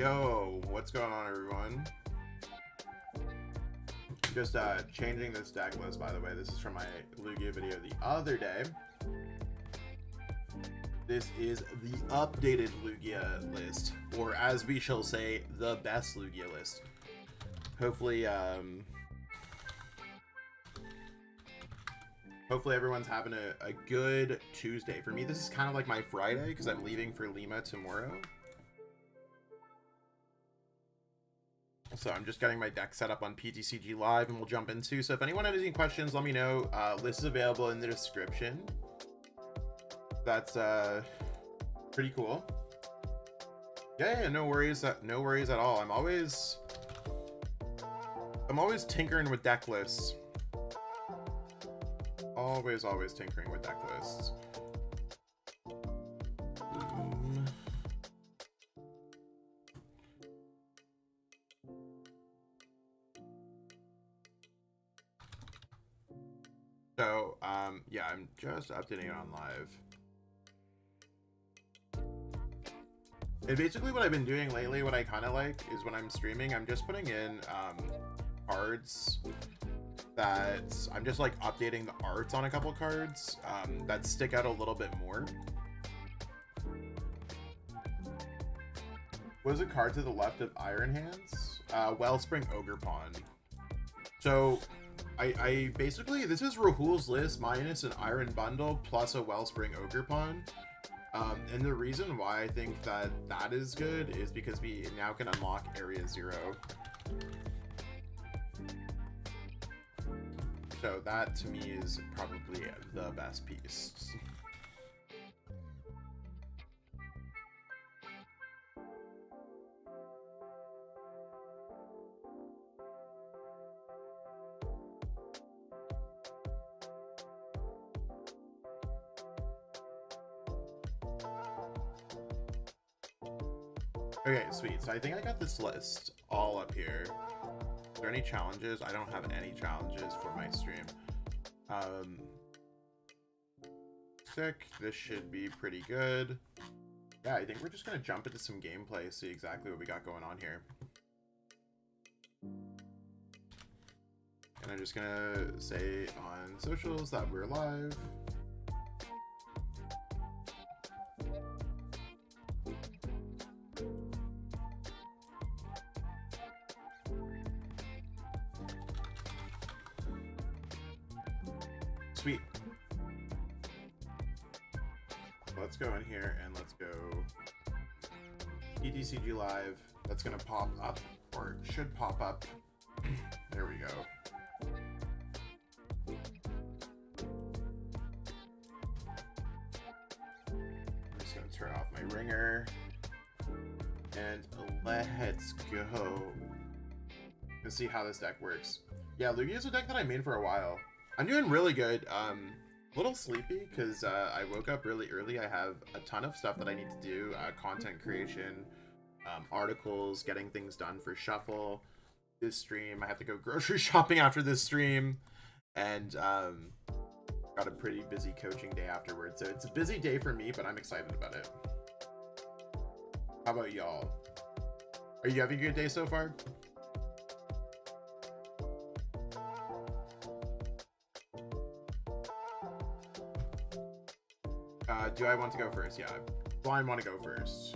Yo, what's going on, everyone? Just changing this deck list, by the way. This is from my Lugia video the other day. This is the updated Lugia list, or as we shall say, the best Lugia list. Hopefully, hopefully everyone's having a good Tuesday. For me, this is kind of like my Friday because I'm leaving for Lima tomorrow. So I'm just getting my deck set up on TCG Live and we'll jump into. So if anyone has any questions, let me know. List is available in the description. That's pretty cool. Yeah, no worries. No worries at all. I'm always tinkering with deck lists. Always tinkering with deck lists. So, yeah, I'm just updating it on live. And basically what I've been doing lately, what I kind of like, is when I'm streaming, I'm just putting in cards that I'm just like updating the arts on a couple cards that stick out a little bit more. What is a card to the left of Iron Hands? Wellspring Ogerpon. So I basically, this is Rahul's list minus an Iron Bundle plus a Wellspring Ogerpon. And the reason why I think that that is good is because we now can unlock Area 0. So that to me is probably the best piece. Okay, sweet. So I think I got this list all up here. Are there any challenges? I don't have any challenges for my stream. Sick. This should be pretty good. Yeah, I think we're just gonna jump into some gameplay, see exactly what we got going on here. And I'm just gonna say on socials that we're live. Sweet. Let's go in here and let's go TCG Live. That's gonna pop up, or it should pop up. There we go. I'm just gonna turn off my ringer and let's go. Let's see how this deck works. Yeah, Lugia is a deck that I made for a while. I'm doing really good. A little sleepy because I woke up really early. I have a ton of stuff that I need to do. Content creation, articles, getting things done for Shuffle. This stream, I have to go grocery shopping after this stream. And got a pretty busy coaching day afterwards. So it's a busy day for me, but I'm excited about it. How about y'all? Are you having a good day so far? Do I want to go first? Yeah, Blind want to go first.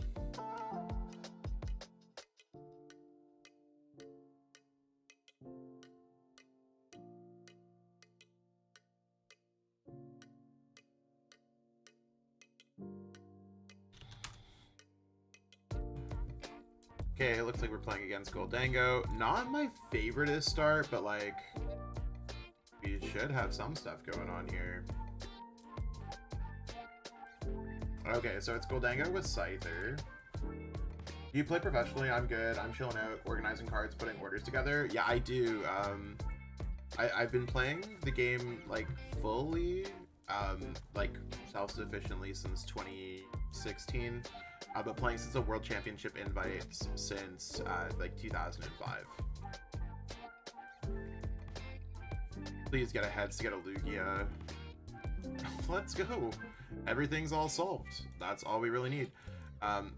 Okay, it looks like we're playing against Goldango. Not my favoriteest start, but like, we should have some stuff going on here. Okay, so it's Goldango with Scyther. You play professionally? I'm good. I'm chilling out, organizing cards, putting orders together. Yeah, I do. I've been playing the game like fully, like self-sufficiently since 2016, but playing since the World Championship invites since like 2005. Please get a heads to get a Lugia. Let's go. Everything's all solved. That's all we really need.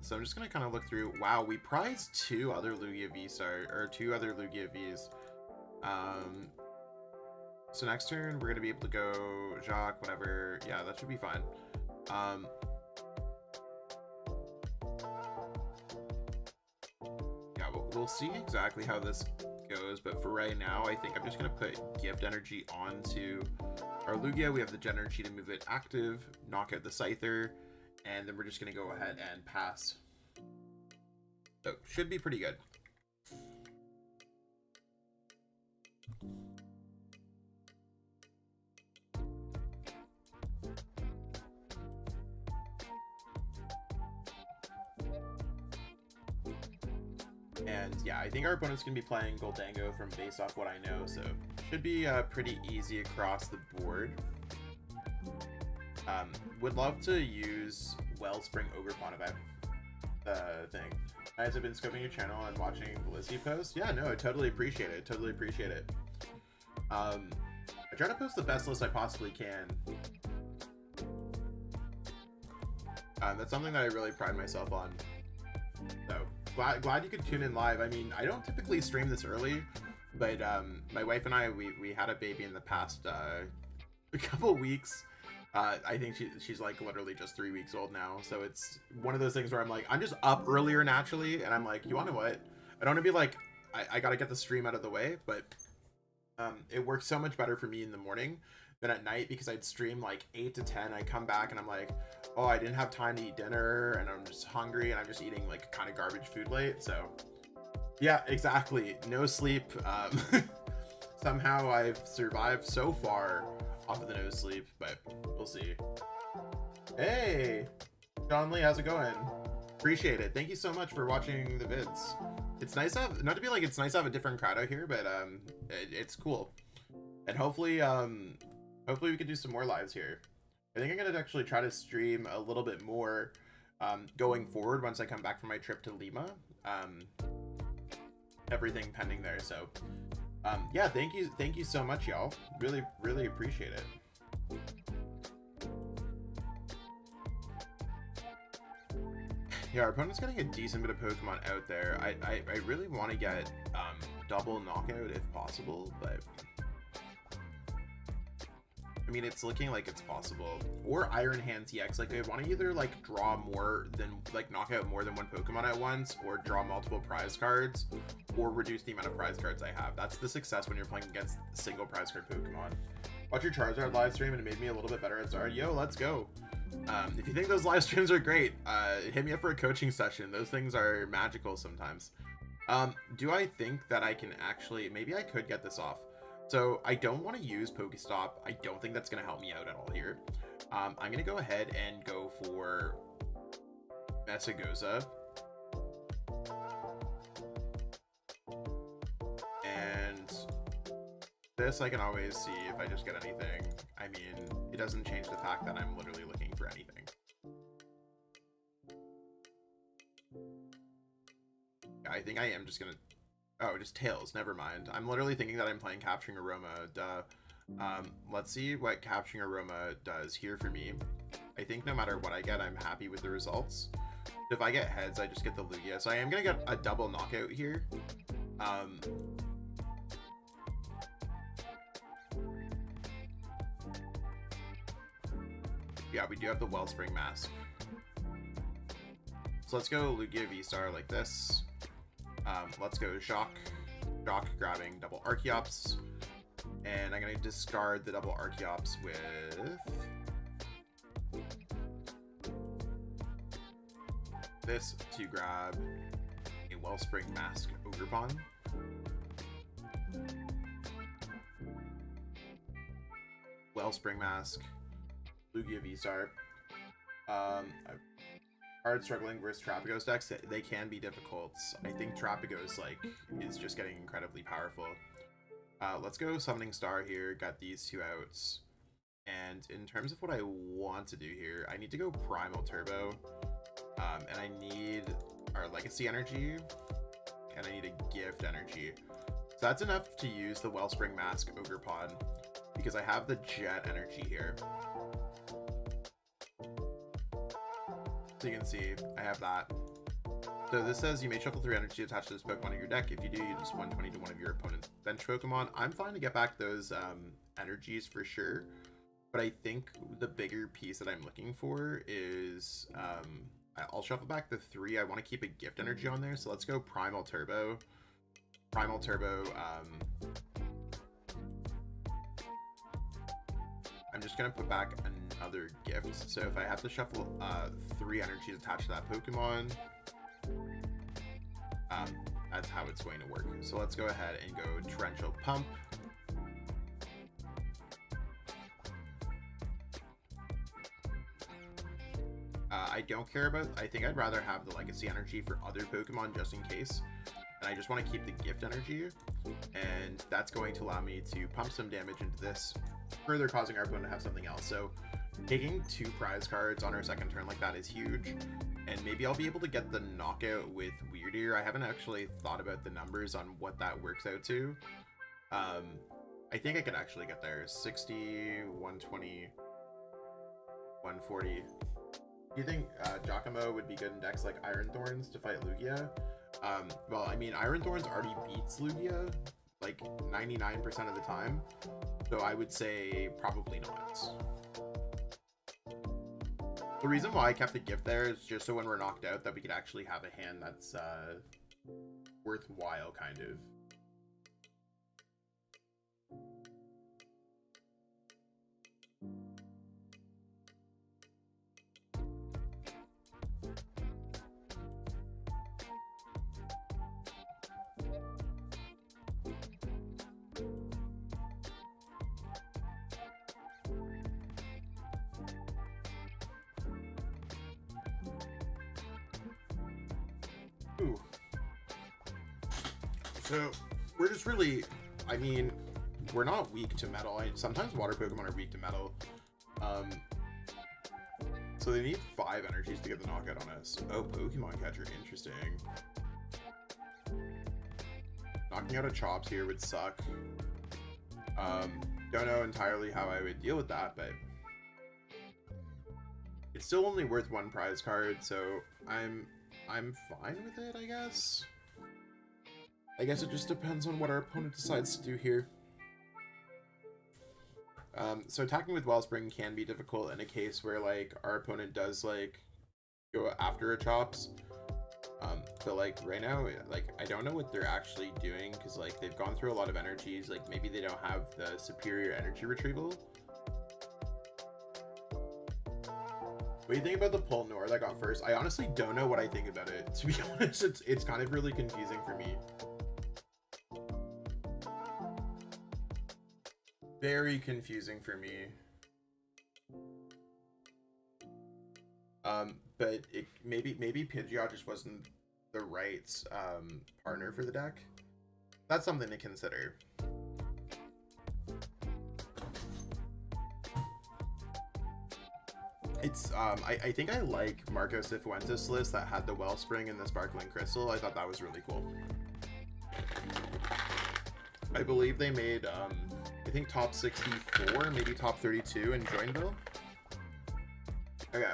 So I'm just gonna kind of look through. Wow, we prized two other Lugia Vs. So next turn we're gonna be able to go Jacq, whatever. Yeah, that should be fine. Yeah, we'll see exactly how this goes, but for right now, I think I'm just gonna put Gift Energy onto our Lugia. We have the Gen Energy to move it active, knock out the Scyther, and then we're just gonna go ahead and pass. So should be pretty good. And yeah, I think our opponent's gonna be playing Goldango from based off what I know, so should be pretty easy across the board. Would love to use Wellspring Ogerpon if I have the thing. Guys, I've been scoping your channel and watching the Lizzie post. Yeah, no, I totally appreciate it. Totally appreciate it. I try to post the best list I possibly can. That's something that I really pride myself on. So glad you could tune in live. I mean, I don't typically stream this early, but my wife and I, we had a baby in the past a couple weeks. I think she's like literally just 3 weeks old now, so it's one of those things where I'm like, I'm just up earlier naturally, and I'm like, you want to what? I don't want to be like, I gotta get the stream out of the way, but it works so much better for me in the morning than at night, because I'd stream like 8 to 10, I come back and I'm like, oh, I didn't have time to eat dinner, and I'm just hungry, and I'm just eating like kind of garbage food late. So yeah, exactly, no sleep. Somehow I've survived so far off of the no sleep, but we'll see. Hey, John Lee, how's it going? Appreciate it. Thank you so much for watching the vids. It's nice to have, not to be like it's nice to have a different crowd out here, but it's cool. And hopefully hopefully we can do some more lives here. I think I'm gonna actually try to stream a little bit more going forward once I come back from my trip to Lima. Everything pending there, so yeah, thank you so much, y'all. Really appreciate it. Yeah, our opponent's getting a decent bit of Pokemon out there. I really want to get double knockout if possible, but I mean, it's looking like it's possible. Or Iron Hand TX. Like, I want to either like draw more than like knock out more than one Pokemon at once, or draw multiple prize cards, or reduce the amount of prize cards I have. That's the success when you're playing against single prize card Pokemon. Watch your Charizard live stream and it made me a little bit better at Zard. Yo, let's go. If you think those live streams are great, hit me up for a coaching session. Those things are magical sometimes. Do I think that I can actually, maybe I could get this off. So I don't want to use Pokestop. I don't think that's going to help me out at all here. I'm going to go ahead and go for Mesagoza. And this I can always see if I just get anything. I mean, it doesn't change the fact that I'm literally looking for anything. Yeah, I think I am just going to... Oh, just Tails, never mind. I'm literally thinking that I'm playing Capturing Aroma, duh. Let's see what Capturing Aroma does here for me. I think no matter what I get, I'm happy with the results. If I get heads, I just get the Lugia. So I am gonna get a double knockout here. Yeah, we do have the Wellspring Mask. So let's go Lugia V-Star like this. Let's go Jacq grabbing double Archeops, and I'm gonna discard the double Archeops with this to grab a Wellspring Mask Ogerpon. Wellspring Mask, Lugia V-Star. Hard struggling versus Trapagos decks, they can be difficult. I think Trapagos like is just getting incredibly powerful. Let's go Summoning Star here, got these two outs. And in terms of what I want to do here, I need to go Primal Turbo. And I need our Legacy Energy, and I need a Gift Energy. So that's enough to use the Wellspring Mask Ogerpon, because I have the Jet Energy here. So you can see I have that. So this says you may shuffle 3 energy attached to this Pokemon in your deck. If you do, you just 120 to one of your opponent's bench Pokemon. I'm fine to get back those energies for sure. But I think the bigger piece that I'm looking for is I'll shuffle back the 3. I want to keep a Gift Energy on there. So let's go Primal Turbo. Primal Turbo. I'm just going to put back another gift. So if I have to shuffle 3 energies attached to that Pokemon, that's how it's going to work. So let's go ahead and go Torrential Pump. I don't care about, I think I'd rather have the Legacy Energy for other Pokemon just in case. And I just want to keep the Gift Energy. And that's going to allow me to pump some damage into this, further causing our opponent to have something else. So taking 2 prize cards on our second turn like that is huge. And maybe I'll be able to get the knockout with Wyrdeer. I haven't actually thought about the numbers on what that works out to. I think I could actually get there. 60, 120, 140. Do you think Giacomo would be good in decks like Iron Thorns to fight Lugia? Well, I mean, Iron Thorns already beats Lugia like 99% of the time. So I would say probably not. The reason why I kept the gift there is just so when we're knocked out that we could actually have a hand that's worthwhile, kind of. Ooh. So we're just really, I mean, we're not weak to metal. Sometimes water Pokemon are weak to metal. So they need 5 energies to get the knockout on us. Oh, Pokemon Catcher, interesting. Knocking out a Chops here would suck. Don't know entirely how I would deal with that, but it's still only worth 1 prize card, so I'm fine with it, I guess. I guess it just depends on what our opponent decides to do here. So attacking with Wellspring can be difficult in a case where like our opponent does like go after a Chops. But like right now, like I don't know what they're actually doing because like they've gone through a lot of energies. Like maybe they don't have the superior energy retrieval. What do you think about the pull Nor that got first? I honestly don't know what I think about it. To be honest, it's kind of really confusing for me. Very confusing for me. But maybe Pidgeot just wasn't the right partner for the deck. That's something to consider. It's I think I like Marco Cifuentes' list that had the Wellspring and the Sparkling Crystal. I thought that was really cool. I believe they made I think top 64, maybe top 32 in Joinville. Okay.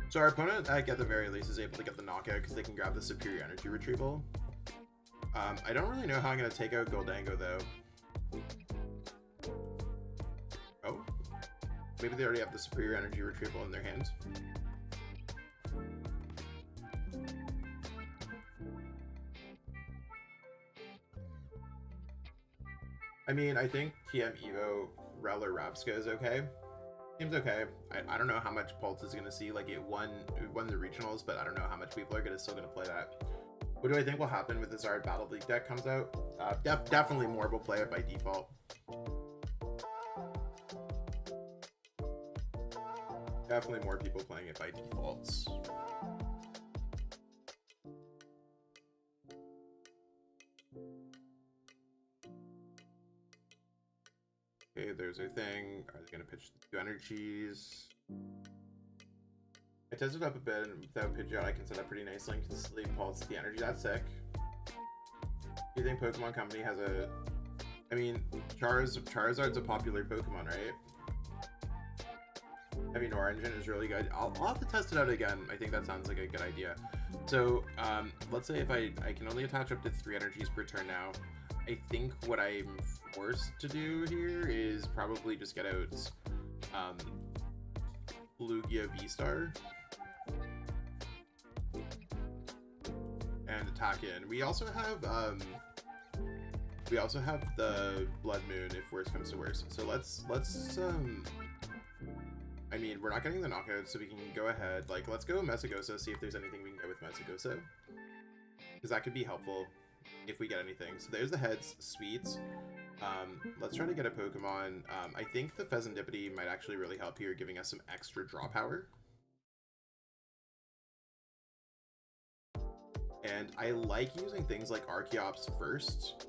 So our opponent, at the very least, is able to get the knockout because they can grab the superior energy retrieval. I don't really know how I'm going to take out Goldango, though. Oh. Maybe they already have the superior energy retrieval in their hands. I mean, I think TM Evo Rel or Rapska is okay. Seems okay. I don't know how much Pulse is gonna see. Like it won the regionals, but I don't know how much people are still gonna play that. What do I think will happen with this Zard Battle League deck comes out? Definitely more will play it by default. Definitely more people playing it by defaults. Okay, there's a thing. Are they going to pitch the 2 energies? I tested up a bit, and without Pidgeot, I can set up pretty nicely and consistently pulse the energy. That's sick. Do you think Pokemon Company has a... I mean, Charizard's a popular Pokemon, right? Heavy Noir engine is really good. I'll have to test it out again. I think that sounds like a good idea. So let's say if I can only attach up to 3 energies per turn now. I think what I'm forced to do here is probably just get out Lugia VSTAR and attack in. We also have the Bloodmoon if worse comes to worse. So let's I mean, we're not getting the knockout, so we can go ahead. Like, let's go Mesagoza, see if there's anything we can get with Mesagoza, because that could be helpful if we get anything. So there's the heads, sweets. Let's try to get a Pokemon. I think the Fezandipiti might actually really help here, giving us some extra draw power. And I like using things like Archeops first.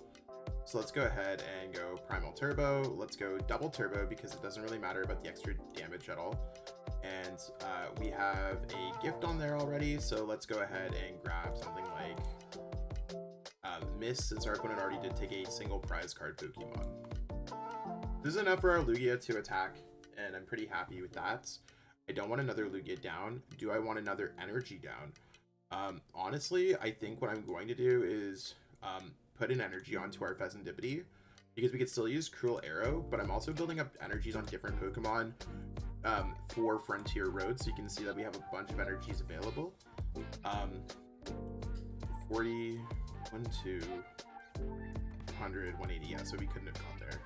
So let's go ahead and go Primal Turbo. Let's go Double Turbo because it doesn't really matter about the extra damage at all. And we have a gift on there already, so let's go ahead and grab something like Mist, since our opponent already did take a single prize card Pokemon. This is enough for our Lugia to attack, and I'm pretty happy with that. I don't want another Lugia down. Do I want another energy down? Honestly, I think what I'm going to do is put an energy onto our Fezandipiti, because we could still use Cruel Arrow, but I'm also building up energies on different Pokemon for Frontier Road, so you can see that we have a bunch of energies available. 40, 1, 2, 100, 180, yeah, so we couldn't have got there.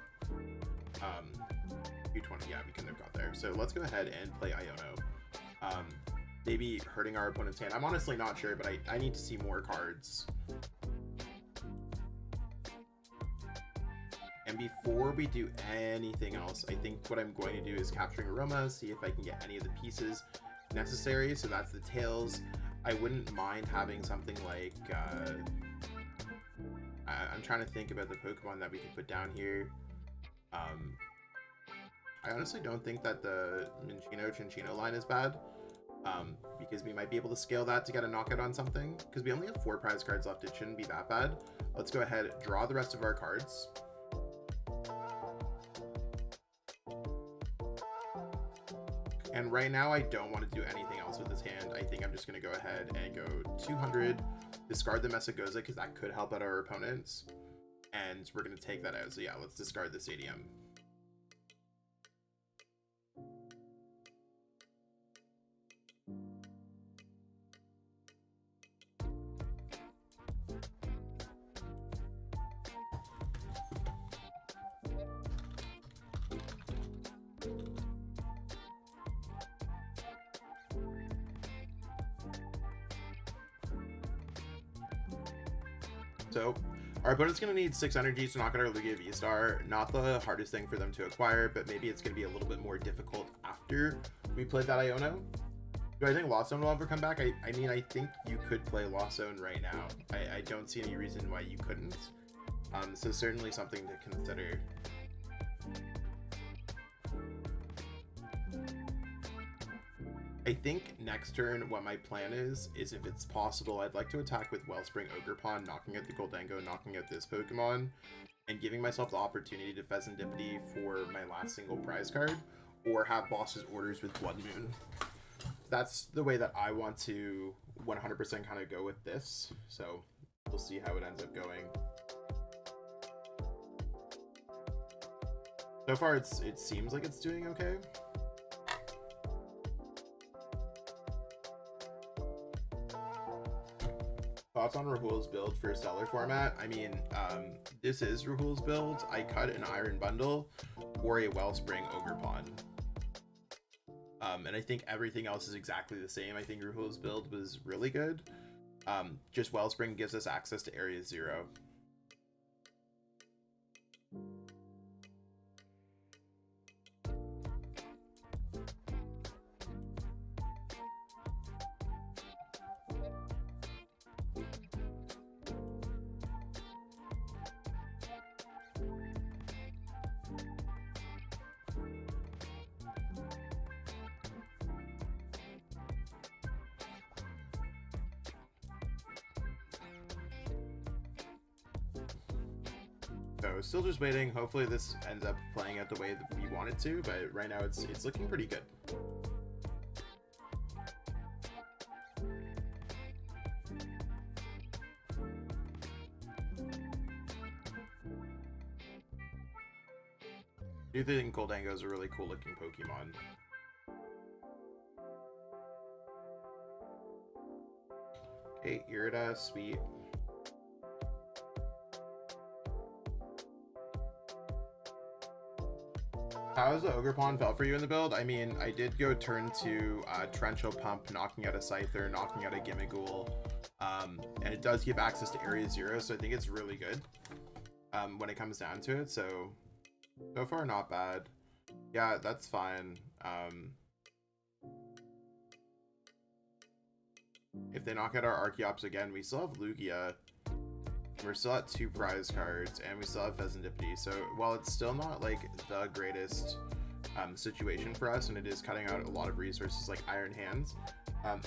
220, yeah, we couldn't have got there. So let's go ahead and play Iono. Maybe hurting our opponent's hand. I'm honestly not sure, but I need to see more cards. And before we do anything else, I think what I'm going to do is Capturing Aroma, see if I can get any of the pieces necessary. So that's the tails. I wouldn't mind having something like, I'm trying to think about the Pokemon that we could put down here. I honestly don't think that the Cinccino line is bad, because we might be able to scale that to get a knockout on something. Because we only have 4 prize cards left, it shouldn't be that bad. Let's go ahead, draw the rest of our cards. And right now, I don't want to do anything else with this hand. I think I'm just going to go ahead and go 200, discard the Mesagoza, because that could help out our opponents. And we're going to take that out. So yeah, let's discard the Stadium. So our opponent's going to need 6 energies to knock out our Lugia VSTAR. Not the hardest thing for them to acquire, but maybe it's going to be a little bit more difficult after we played that Iono. Do I think Lost Zone will ever come back? I mean, I think you could play Lost Zone right now. I don't see any reason why you couldn't. So certainly something to consider. I think next turn what my plan is if it's possible, I'd like to attack with Wellspring Ogerpon, knocking out the Goldango, knocking out this Pokemon, and giving myself the opportunity to Fezandipiti for my last single prize card, or have Boss's Orders with Bloodmoon. That's the way that I want to 100% kind of go with this, so we'll see how it ends up going. So far it seems like it's doing okay. Thoughts on Rahul's build for Stellar format? I mean, this is Rahul's build. I cut an Iron Bundle or a Wellspring Ogerpon. And I think everything else is exactly the same. I think Rahul's build was really good. Just Wellspring gives us access to Area 0. So still just waiting. Hopefully this ends up playing out the way that we want it to, but right now it's looking pretty good. I do think Goldango is a really cool looking Pokemon. Okay, Irida, sweet. How has the Ogerpon felt for you in the build? I mean, I did go turn to Torrential Pump, knocking out a Scyther, knocking out a Gimmighoul, and it does give access to Area 0, so I think it's really good when it comes down to it, so far not bad. Yeah, that's fine. If they knock out our Archeops again, we still have Lugia. We're still at 2 prize cards, and we still have Fezandipiti. So while it's still not like the greatest situation for us, and it is cutting out a lot of resources like Iron Hands,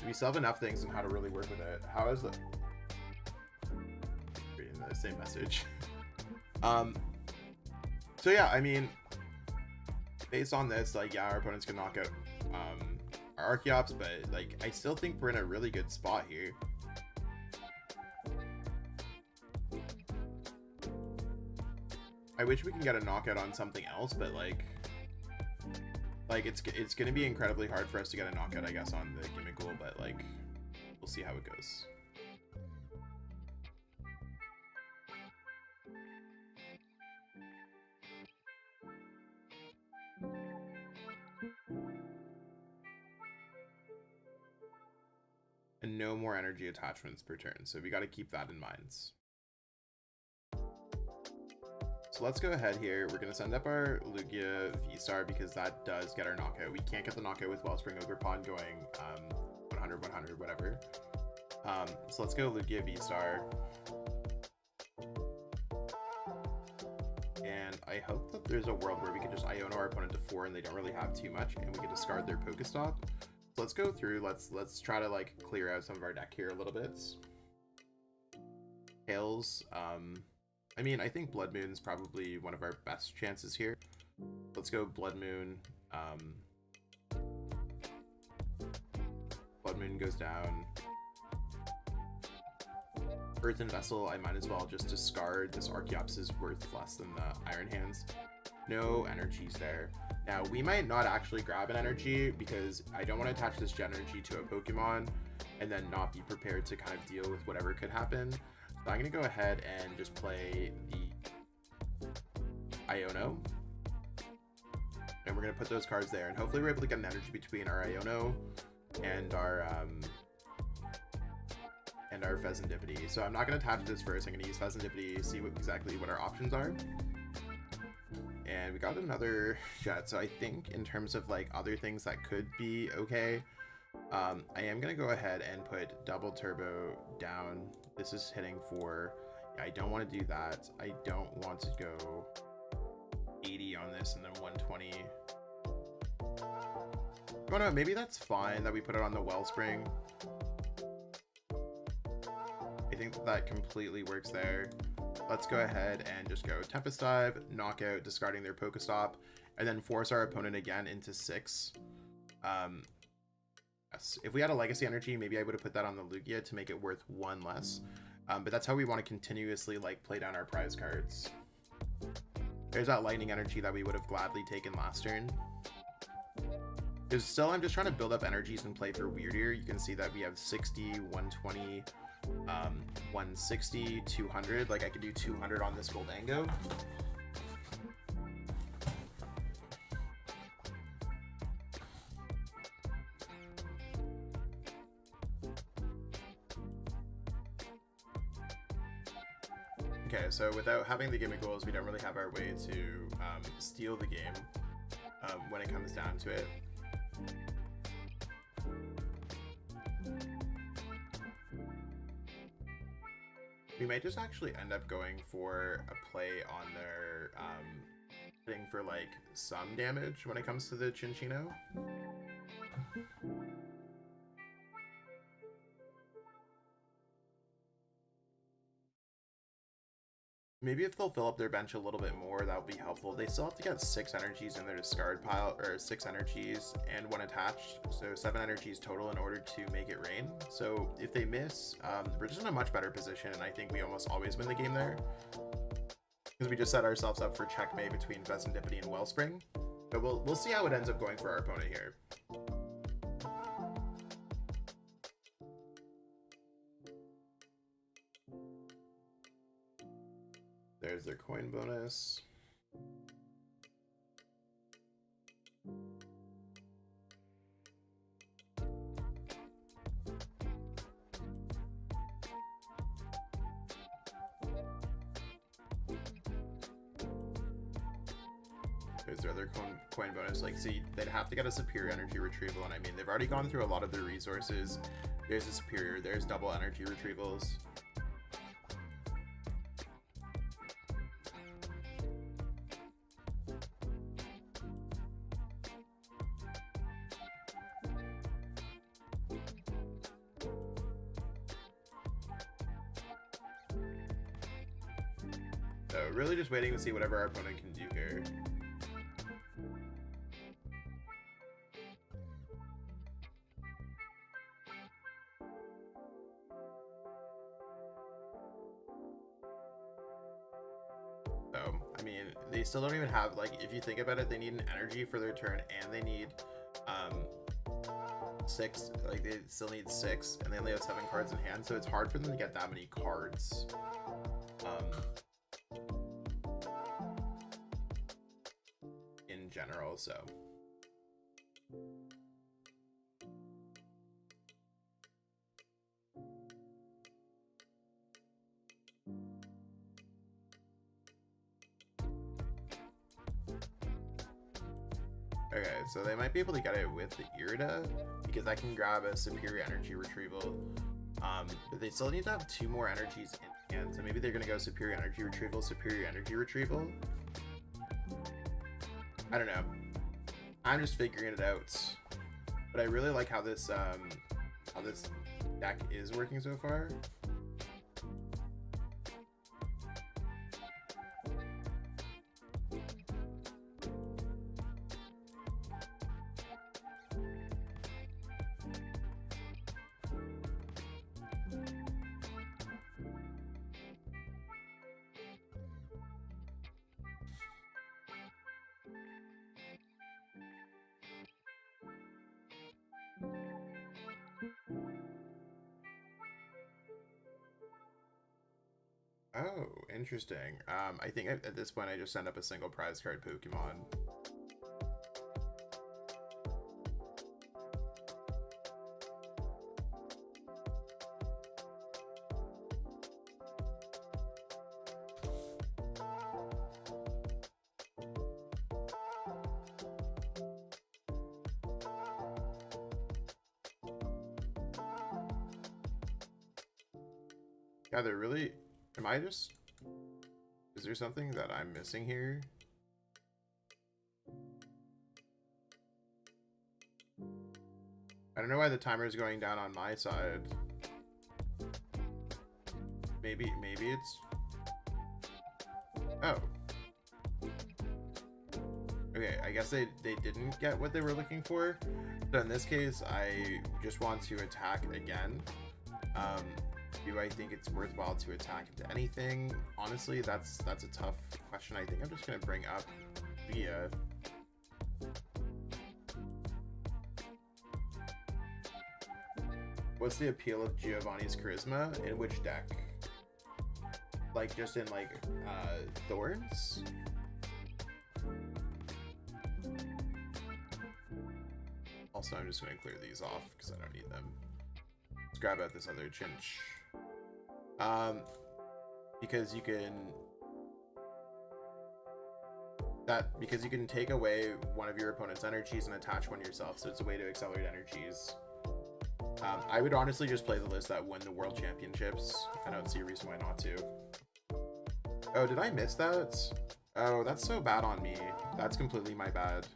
we still have enough things on how to really work with it. How is the reading the same message? So yeah, I mean, based on this, like, yeah, our opponents can knock out our Archeops, but like, I still think we're in a really good spot here. I wish we can get a knockout on something else, but like it's gonna be incredibly hard for us to get a knockout, I guess, on the Gimmighoul, but like, we'll see how it goes. And no more energy attachments per turn, so we got to keep that in mind. So let's go ahead here. We're going to send up our Lugia V-STAR because that does get our knockout. We can't get the knockout with Wellspring Ogerpon going 100, 100, whatever. So let's go Lugia V-STAR. And I hope that there's a world where we can just Iono our opponent to 4 and they don't really have too much, and we can discard their Pokestop. So let's go through. Let's try to like clear out some of our deck here a little bit. Tails. I mean, I think Bloodmoon is probably one of our best chances here. Let's go Bloodmoon. Bloodmoon goes down. Earthen Vessel, I might as well just discard. This Archeops is worth less than the Iron Hands. No energies there. Now, we might not actually grab an energy because I don't want to attach this Gen Energy to a Pokemon and then not be prepared to kind of deal with whatever could happen. So I'm going to go ahead and just play the Iono. And we're going to put those cards there. And hopefully we're able to get an energy between our Iono and our Fezandipiti. So I'm not going to attach this first. I'm going to use Fezandipiti, see exactly what our options are. And we got another Jet. So I think in terms of like other things that could be okay, I am going to go ahead and put double turbo down. This is hitting 4. Yeah, I don't want to do that. I don't want to go 80 on this and then 120. Oh no, maybe that's fine that we put it on the Wellspring. I think that completely works there. Let's go ahead and just go Tempest Dive, knockout, discarding their Pokestop, and then force our opponent again into 6. Yes. If we had a Legacy Energy, maybe I would have put that on the Lugia to make it worth 1 less. But that's how we want to continuously like play down our prize cards. There's that Lightning Energy that we would have gladly taken last turn. There's still, I'm just trying to build up energies and play for Wyrdeer. You can see that we have 60, 120, 160, 200. Like I could do 200 on this Goldango. Okay, so without having the Gimmighoul, we don't really have our way to steal the game when it comes down to it. We might just actually end up going for a play on their thing for like some damage when it comes to the Cinccino. maybe if they'll fill up their bench a little bit more, that would be helpful. They still have to get 6 energies in their discard pile, or 6 energies and 1 attached, so 7 energies total in order to make it rain. So if they miss, we're just in a much better position, and I think we almost always win the game there, because we just set ourselves up for checkmate between Fezandipiti and Wellspring. But we'll see how it ends up going for our opponent here. There's their coin bonus. There's their other coin bonus. Like, see, they'd have to get a superior energy retrieval, and I mean, they've already gone through a lot of their resources. There's a superior, there's double energy retrievals. So really just waiting to see whatever our opponent can do here. So, I mean, they still don't even have, like, if you think about it, they need an energy for their turn, and they need 6, like, they still need 6, and they only have 7 cards in hand, so it's hard for them to get that many cards. In general, so. Okay, so they might be able to get it with the Irida, because I can grab a superior energy retrieval. But they still need to have 2 more energies in hand, so maybe they're gonna go superior energy retrieval, superior energy retrieval. I don't know. I'm just figuring it out. But I really like how this deck is working so far. Oh, interesting. I think at this point I just send up a single prize card Pokemon. Yeah, they're really... Am I just... Is there something that I'm missing here? I don't know why the timer is going down on my side. Maybe it's... Oh. Okay, I guess they didn't get what they were looking for. So in this case, I just want to attack again. Do I think it's worthwhile to attack into anything? Honestly, that's a tough question. I think I'm just gonna bring up Via. What's the appeal of Giovanni's charisma? In which deck? Like just in like Thorns? Also, I'm just gonna clear these off because I don't need them. Let's grab out this other Cinch. Because you can take away one of your opponent's energies and attach one yourself, so it's a way to accelerate energies. I would honestly just play the list that won the World Championships. I don't see a reason why not to. Oh, did I miss that? Oh, that's so bad on me. That's completely my bad.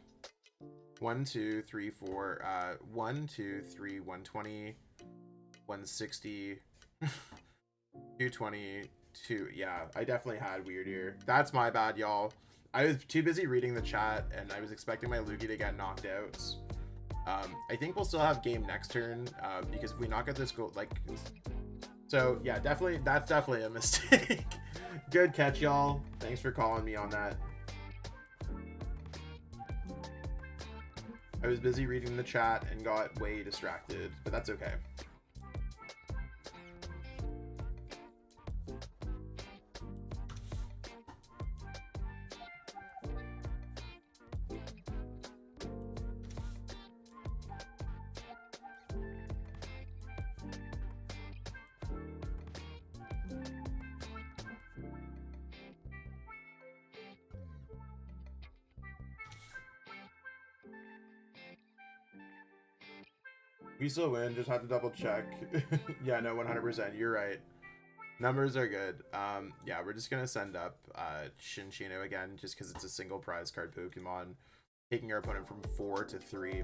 1, 2, 3, 4, 1, 2, 3, 120, 160, 220, 2. Yeah, I definitely had Wyrdeer. That's my bad, y'all. I was too busy reading the chat, and I was expecting my Lugia to get knocked out. I think we'll still have game next turn, because if we knock out this goal, like... So, yeah, definitely, that's definitely a mistake. Good catch, y'all. Thanks for calling me on that. I was busy reading the chat and got way distracted, but that's okay. We still win, just have to double check. Yeah, no, 100%, you're right. Numbers are good. Yeah, we're just gonna send up Cinccino again, just because it's a single prize card Pokemon, taking our opponent from 4 to 3.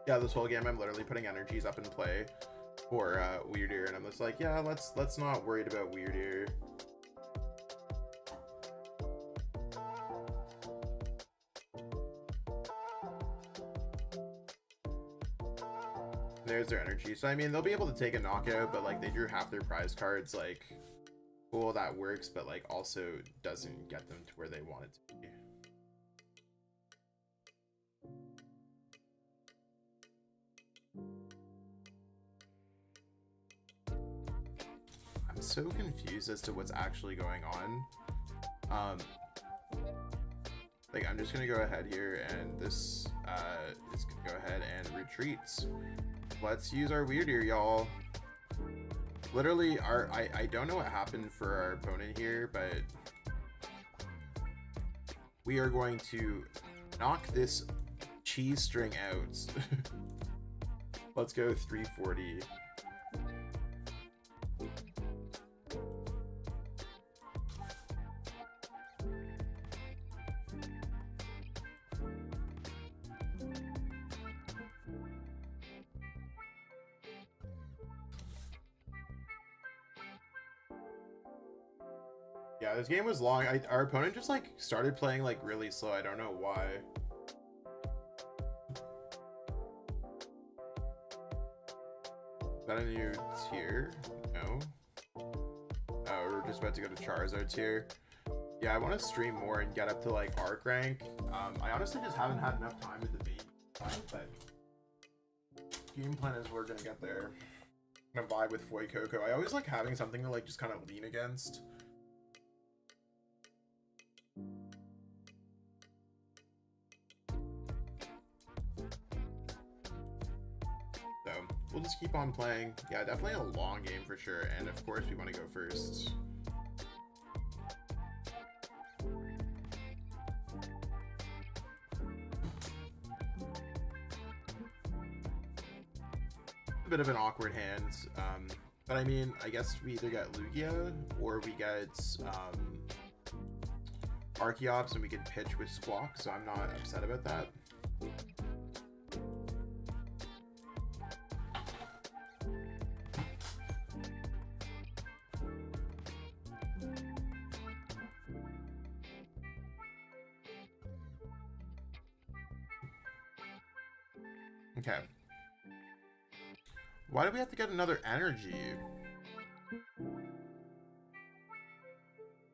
Yeah, this whole game I'm literally putting energies up in play for Wyrdeer, and I'm just like, yeah, let's not worried about Wyrdeer. There's their energy. So I mean, they'll be able to take a knockout, but like they drew half their prize cards. Like, cool, that works, but like also doesn't get them to where they want it to be. I'm so confused as to what's actually going on. Like I'm just gonna go ahead here, and this is gonna go ahead and retreats. Let's use our Wyrdeer, y'all. Literally, I don't know what happened for our opponent here, but we are going to knock this cheese string out. Let's go 340. Yeah, this game was long. Our opponent just like started playing like really slow. I don't know why. Is that a new tier? No. Oh, we're just about to go to Charizard tier. Yeah, I want to stream more and get up to like Arc rank. I honestly just haven't had enough time with the main time, but game plan is we're gonna get there. I'm gonna vibe with Foy Coco. I always like having something to like just kind of lean against. So we'll just keep on playing. Yeah, definitely a long game for sure. And of course we want to go first. A bit of an awkward hand, but I mean, I guess we either get Lugia or we get Archeops and we can pitch with Squawk, so I'm not upset about that. Okay. Why do we have to get another energy?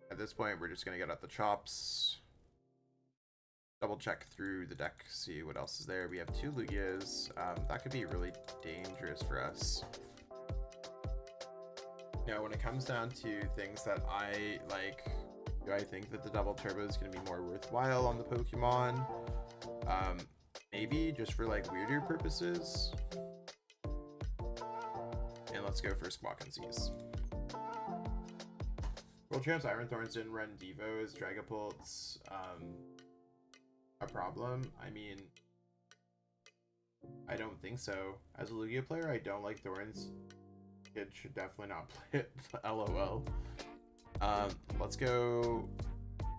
At this point, we're just going to get out the chops. Double check through the deck, see what else is there. We have 2 Lugias. That could be really dangerous for us. Now, when it comes down to things that I like, do I think that the double turbo is going to be more worthwhile on the Pokemon? Maybe just for like Wyrdeer purposes. And let's go for Squawk and Seize. World Champs Iron Thorns didn't run Devo. Is Dragapult's a problem? I mean, I don't think so. As a Lugia player, I don't like Thorns. It should definitely not play it. LOL. Let's go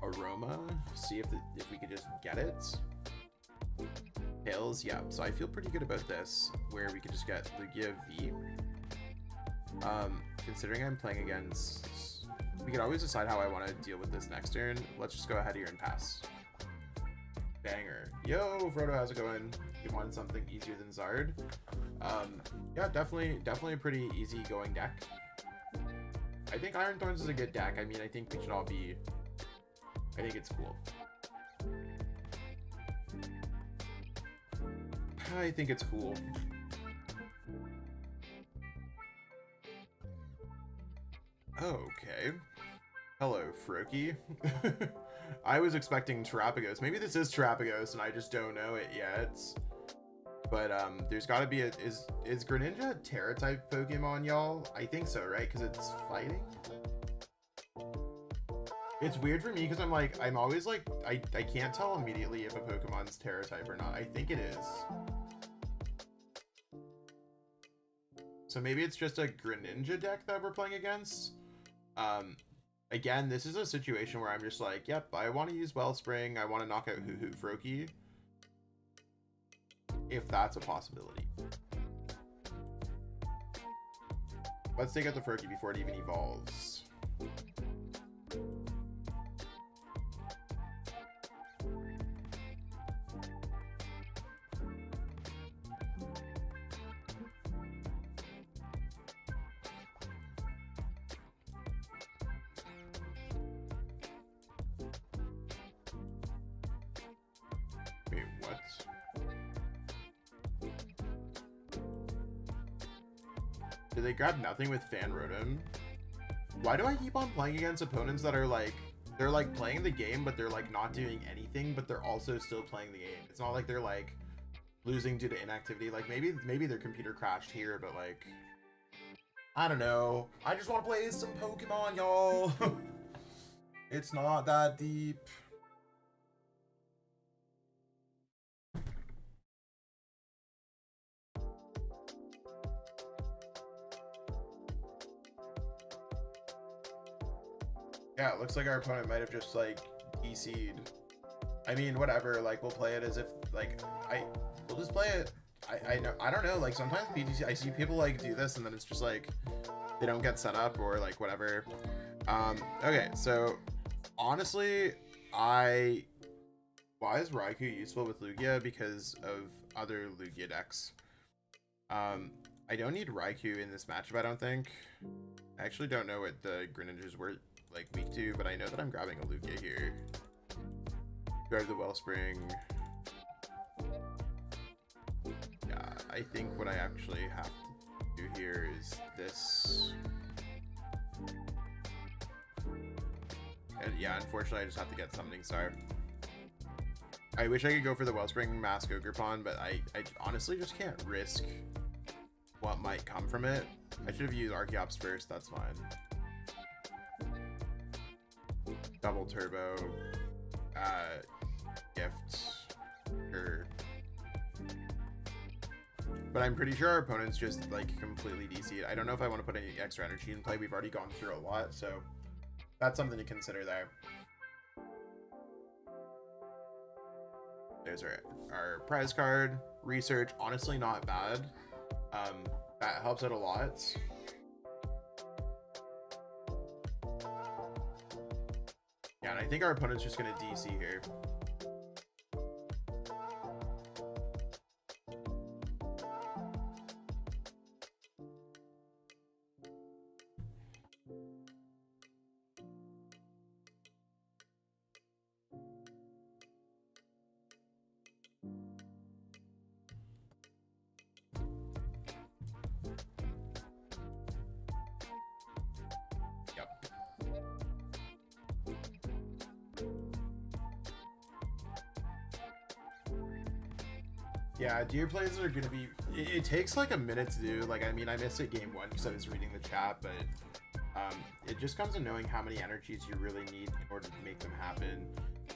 Aroma. See if we could just get it. Tails, yeah. So I feel pretty good about this, where we could just get Lugia V. Considering I'm playing against We can always decide how I want to deal with this next turn. Let's just go ahead here and pass. Banger. Yo, Frodo, how's it going? You wanted something easier than Zard? Yeah, definitely a pretty easy going deck. I think Iron Thorns is a good deck. I mean, I think we should all be... I think it's cool. I think it's cool. Okay. Hello, Froakie. I was expecting Terapagos. Maybe this is Terapagos and I just don't know it yet. But there's gotta be a... Is Greninja a Terra-type Pokemon, y'all? I think so, right? Because it's fighting? It's weird for me because I'm always like... I can't tell immediately if a Pokemon's Terra-type or not. I think it is. So maybe it's just a Greninja deck that we're playing against. Again, this is a situation where I'm just like, yep, I want to use Wellspring. I want to knock out Froakie. If that's a possibility. Let's take out the Froakie before it even evolves. Wait, what? Did they grab nothing with Fan Rotom? Why do I keep on playing against opponents that are like, they're like playing the game, but they're like not doing anything, but they're also still playing the game? It's not like they're like losing due to inactivity. Like maybe their computer crashed here, but like, I don't know. I just want to play some Pokemon, y'all. It's not that deep. Yeah, it looks like our opponent might have just like DC'd. I mean, whatever, like we'll play it as if like we'll just play it. I don't know, like sometimes PTC I see people like do this and then it's just like they don't get set up or like whatever. Okay, so honestly, why is Raikou useful with Lugia? Because of other Lugia decks. I don't need Raikou in this matchup, I don't think. I actually don't know what the Greninjas were like weak to, but I know that I'm grabbing a Lugia here. Grab the Wellspring. Yeah, I think what I actually have to do here is this. And yeah, unfortunately I just have to get Summoning Star. I wish I could go for the Wellspring Mask Ogerpon, but I honestly just can't risk what might come from it. I should have used Archeops first, that's fine. Double Turbo, Gift, sure. But I'm pretty sure our opponent's just like completely DC'd. I don't know if I want to put any extra energy in play. We've already gone through a lot, so that's something to consider there. There's our prize card. Research, honestly not bad. That helps out a lot. Yeah, and I think our opponent's just gonna DC here. Yeah, deer plays are gonna be. It takes like a minute to do. Like, I mean, I missed it game one because I was reading the chat, but it just comes to knowing how many energies you really need in order to make them happen,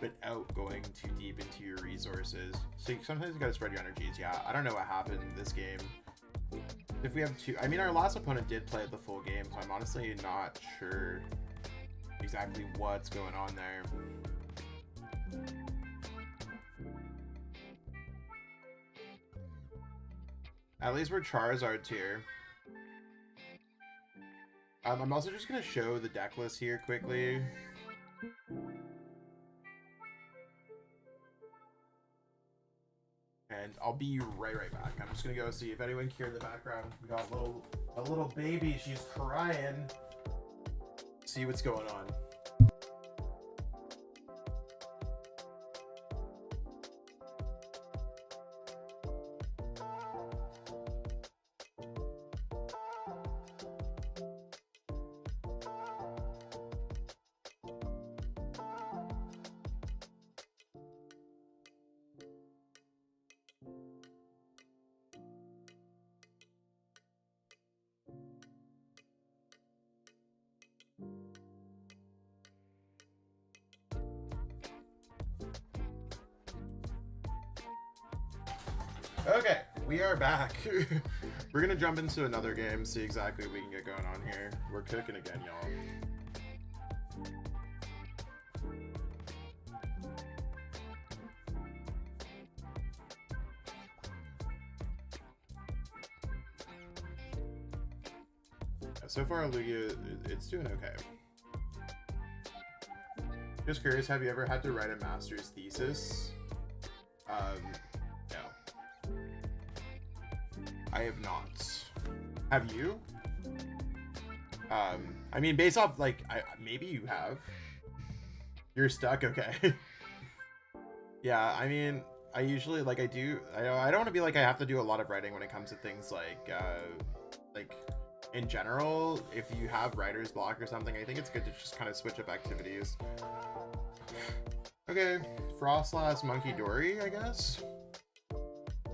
without going too deep into your resources. So sometimes you gotta spread your energies. Yeah, I don't know what happened this game. If we have two, I mean, our last opponent did play the full game, so I'm honestly not sure exactly what's going on there. At least we're Charizard tier. I'm also just going to show the deck list here quickly. And I'll be right back. I'm just going to go see if anyone can hear in the background. We got a little baby. She's crying. See what's going on. Okay, we are back. We're gonna jump into another game, see exactly what we can get going on here. We're cooking again, y'all. So far, Lugia, it's doing okay. Just curious, have you ever had to write a master's thesis? No. I have not. Have you? I mean, based off, like, maybe you have. You're stuck? Okay. Yeah, I mean, I usually, like, I don't want to be like I have to do a lot of writing when it comes to things like, in general, if you have writer's block or something, I think it's good to just kind of switch up activities. Okay, Frostlass Monkey Dory, I guess.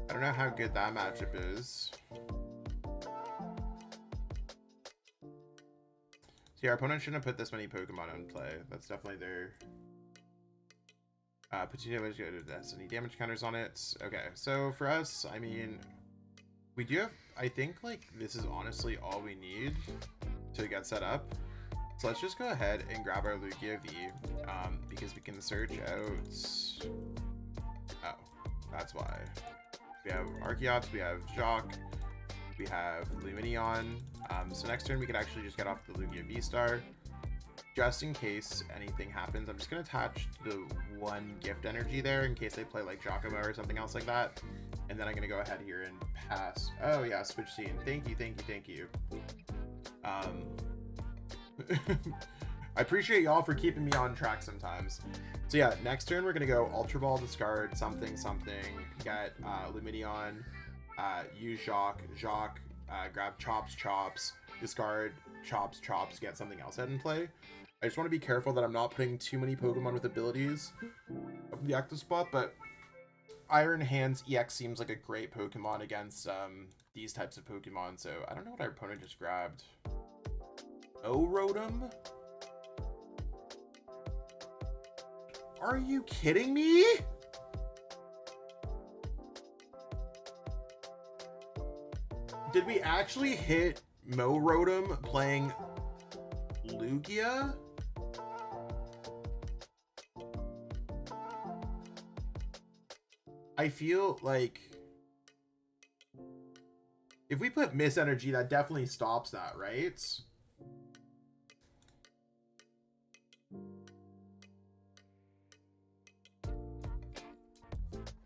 I don't know how good that matchup is. See, our opponent shouldn't have put this many Pokemon in play. That's definitely their... put any damage counters on it. Okay, so for us, I mean, we do have... I think, like, this is honestly all we need to get set up. So let's just go ahead and grab our Lugia V, because we can search out... Oh, that's why. We have Archeops, we have Jacq, we have Lumineon. So next turn we could actually just get off the Lugia V-Star. Just in case anything happens, I'm just going to attach the one Gift Energy there in case they play like Giacomo or something else like that. And then I'm going to go ahead here and pass. Oh yeah, switch scene. Thank you, thank you, thank you. I appreciate y'all for keeping me on track sometimes. So yeah, next turn we're going to go Ultra Ball, discard something, get Lumineon, use Jacq, grab Chops, discard Chops, get something else out in play. I just want to be careful that I'm not putting too many Pokemon with abilities up in the active spot, but Iron Hands EX seems like a great Pokemon against these types of Pokemon, so I don't know what our opponent just grabbed. Rotom? Are you kidding me? Did we actually hit Rotom playing Lugia? I feel like if we put Mist Energy, that definitely stops that, right?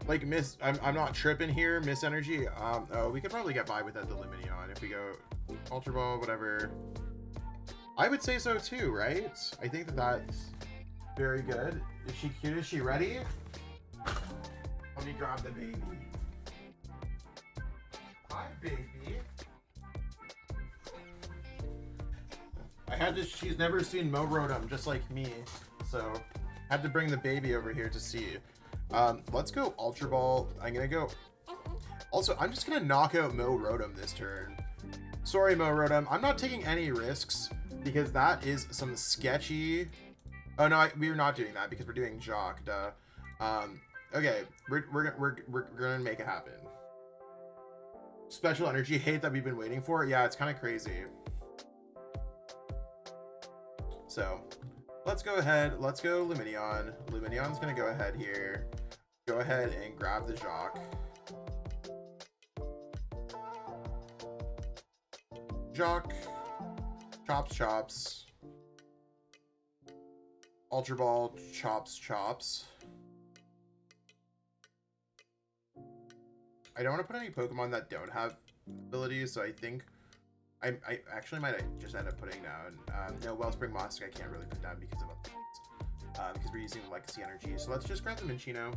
Like I'm not tripping here. Mist Energy. Oh, we could probably get by without the Lumineon if we go Ultra Ball, whatever. I would say so too, right? I think that's very good. Is she cute? Is she ready? Let me grab the baby. Hi, baby. She's never seen Rotom, just like me, so I had to bring the baby over here to see. Let's go Ultra Ball. I'm gonna go. Also, I'm just gonna knock out Rotom this turn. Sorry, Rotom. I'm not taking any risks because that is some sketchy. Oh no, we're not doing that because we're doing Jacq. Duh. Okay, we're gonna make it happen. Special energy hate that we've been waiting for. Yeah, it's kind of crazy. So let's go ahead. Let's go Lumineon. Lumineon's gonna go ahead here. Go ahead and grab the Jacq. Chops, chops. Ultra Ball, chops, chops. I don't want to put any Pokemon that don't have abilities, so I think I actually might just end up putting down no, Wellspring Monster I can't really put down because of other things. Because we're using Legacy Energy. So let's just grab the Minccino.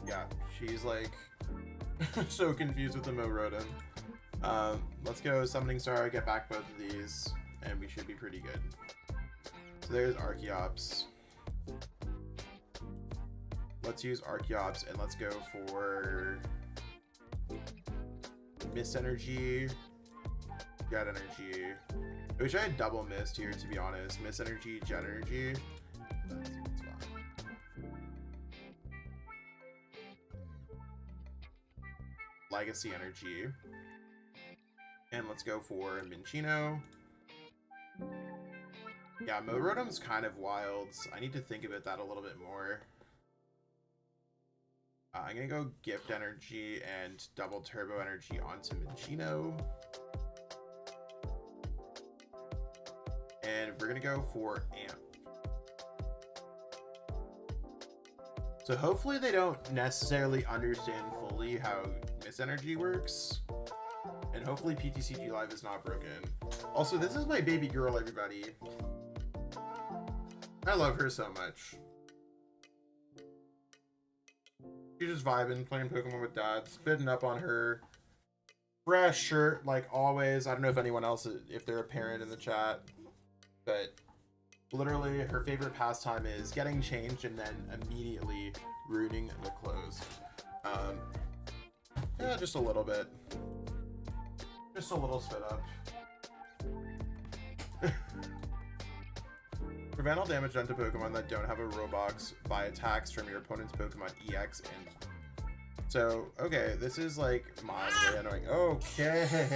Yeah, she's like so confused with the Rotom. Let's go Summoning Star, get back both of these, and we should be pretty good. So there's Archeops. Let's use Archeops and let's go for Mist Energy, Jet Energy. I wish I had double Mist here, to be honest. Mist Energy, Jet Energy. That's fine. Legacy Energy. And let's go for Minccino. Yeah, Rotom's kind of wild. I need to think about that a little bit more. I'm gonna go Gift Energy and double Turbo Energy onto Minccino. And we're gonna go for Amp. So hopefully they don't necessarily understand fully how Mist Energy works. And hopefully PTCG Live is not broken. Also, this is my baby girl, everybody. I love her so much. She's just vibing, playing Pokemon with Dad, spitting up on her fresh shirt, like always. I don't know if anyone else, if they're a parent in the chat, but literally her favorite pastime is getting changed and then immediately ruining the clothes. Yeah, just a little bit. Just a little spit up. Prevent all damage done to Pokemon that don't have a Roblox by attacks from your opponent's Pokemon EX and... So, okay, this is like mildly annoying. Okay.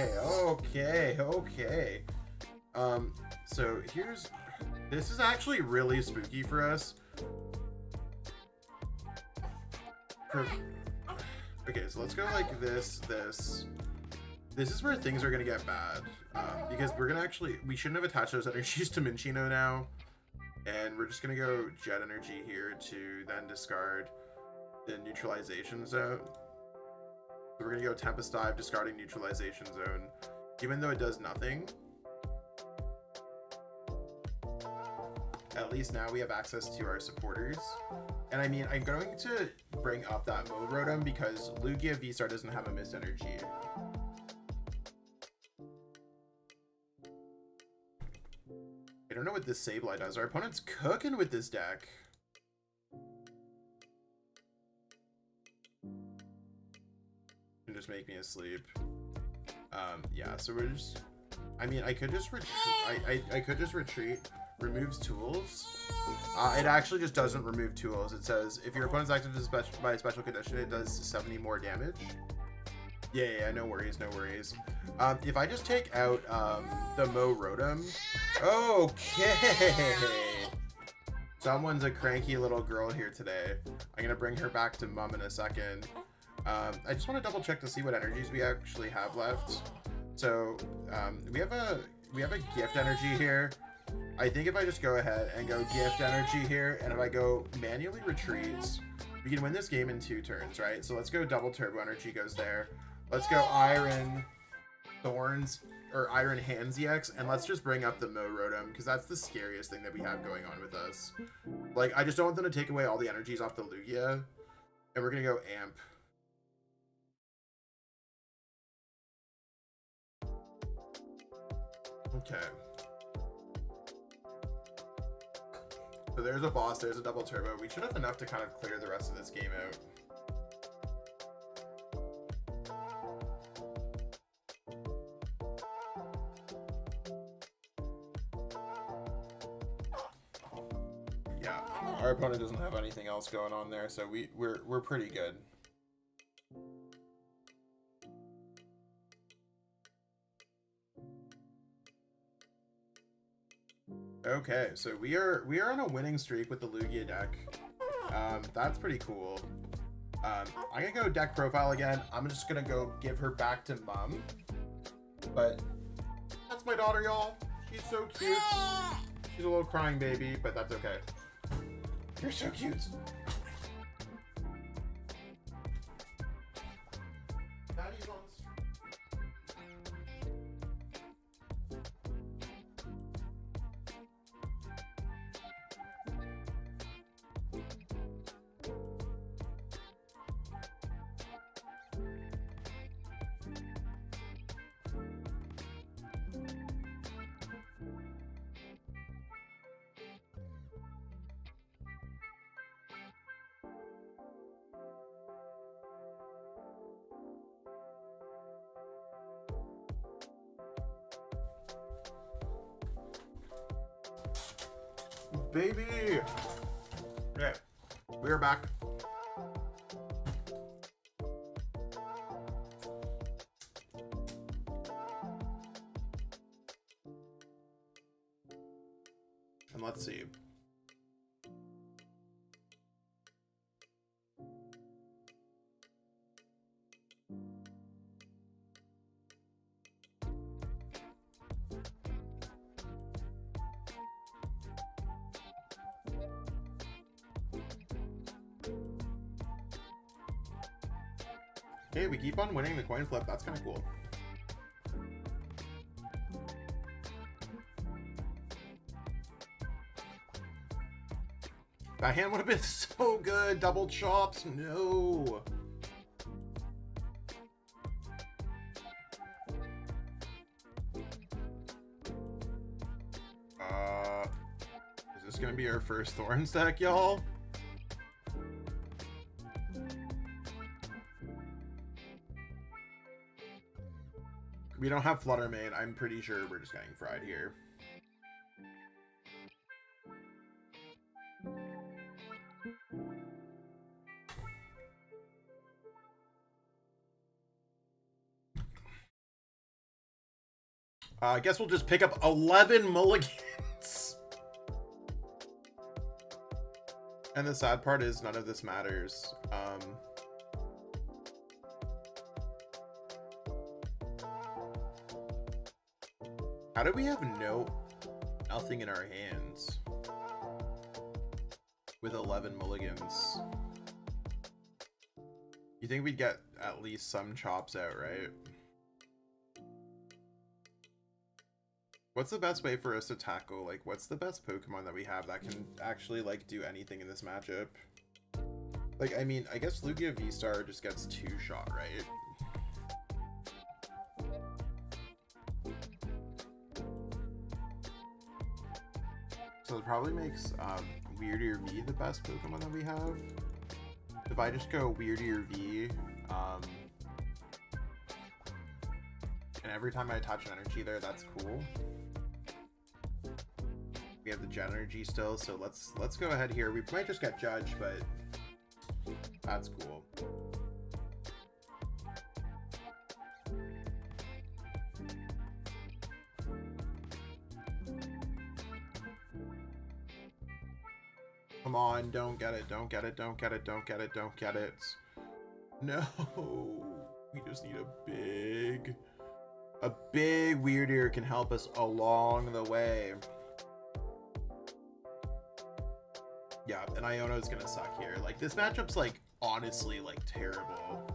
So here's... This is actually really spooky for us. Okay, so let's go like this. This is where things are gonna get bad. Because we're gonna actually... We shouldn't have attached those energies to Minccino now. And we're just gonna go Jet Energy here to then discard the Neutralization Zone. So we're gonna go Tempest Dive, discarding Neutralization Zone, even though it does nothing. At least now we have access to our supporters. And I mean, I'm going to bring up that Rotom because Lugia V-STAR doesn't have a Mist Energy. I don't know what this Sableye does. Our opponent's cooking with this deck. And just make me asleep. Yeah, so we're just... I mean, I could just retreat. I could just retreat. Removes tools. It actually just doesn't remove tools. It says, if your opponent's active by a special condition, it does 70 more damage. Yeah, no worries, no worries. If I just take out the Rotom, okay. Someone's a cranky little girl here today. I'm gonna bring her back to mom in a second. I just want to double check to see what energies we actually have left. So we have a Gift Energy here. I think if I just go ahead and go Gift Energy here, and if I go manually retreats, we can win this game in 2 turns, right? So let's go double Turbo Energy goes there. Let's go Iron Thorns, or Iron Hands EX, and let's just bring up the Rotom, because that's the scariest thing that we have going on with us. Like, I just don't want them to take away all the energies off the Lugia. And we're going to go Amp. Okay. So there's a boss, there's a double turbo. We should have enough to kind of clear the rest of this game out. Yeah, our opponent doesn't have anything else going on there, so we're pretty good. Okay, so we are on a winning streak with the Lugia deck. That's pretty cool. I'm gonna go deck profile again. I'm just gonna go give her back to mom. But that's my daughter, y'all. She's so cute. She's a little crying baby, but that's okay. You're so cute. Daddy's on the street. Baby! Okay, we are back. And let's see. Okay, we keep on winning the coin flip. That's kind of cool. That hand would have been so good. Double chops. No. Is this going to be our first Thorns deck, y'all? We don't have Flutter Mane. I'm pretty sure we're just getting fried here. I guess we'll just pick up 11 mulligans. And the sad part is none of this matters. How do we have nothing in our hands with 11 mulligans? You think we'd get at least some chops out, right? What's the best way for us to tackle, like, what's the best Pokemon that we have that can actually, like, do anything in this matchup? Like, I mean, I guess Lugia V-STAR just gets 2-shot, right? So it probably makes Wyrdeer V the best Pokemon that we have. If I just go Wyrdeer V, and every time I attach an energy there, that's cool. We have the Gen Energy still, so let's go ahead here. We might just get judged, but that's cool. Come on, don't get it, don't get it, don't get it, don't get it, don't get it. No, we just need a big Wyrdeer can help us along the way. Yeah, and Iono's gonna suck here. Like, this matchup's, like, honestly, like, terrible.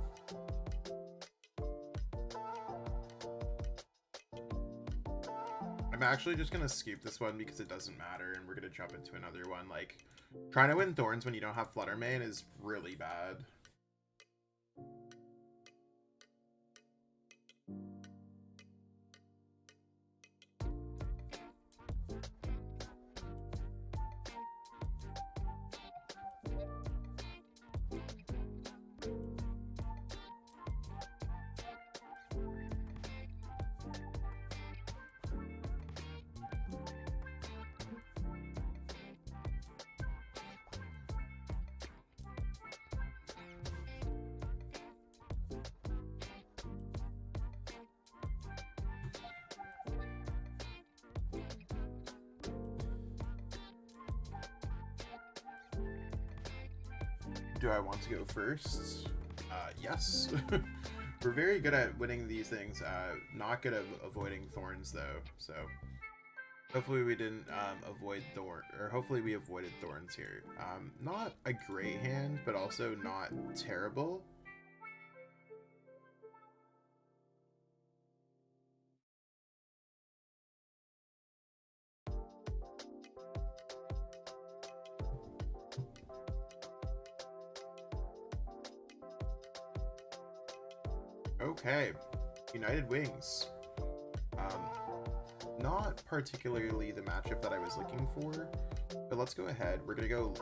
I'm actually just gonna skip this one because it doesn't matter, and we're gonna jump into another one. Like, trying to win Thorns when you don't have Flutter Mane is really bad. Do I want to go first? Yes. We're very good at winning these things. Not good at avoiding Thorns though, so hopefully we didn't avoid Thorn, or hopefully we avoided Thorns here. Not a great hand, but also not terrible. Okay, United Wings. Not particularly the matchup that I was looking for, but let's go ahead. We're gonna go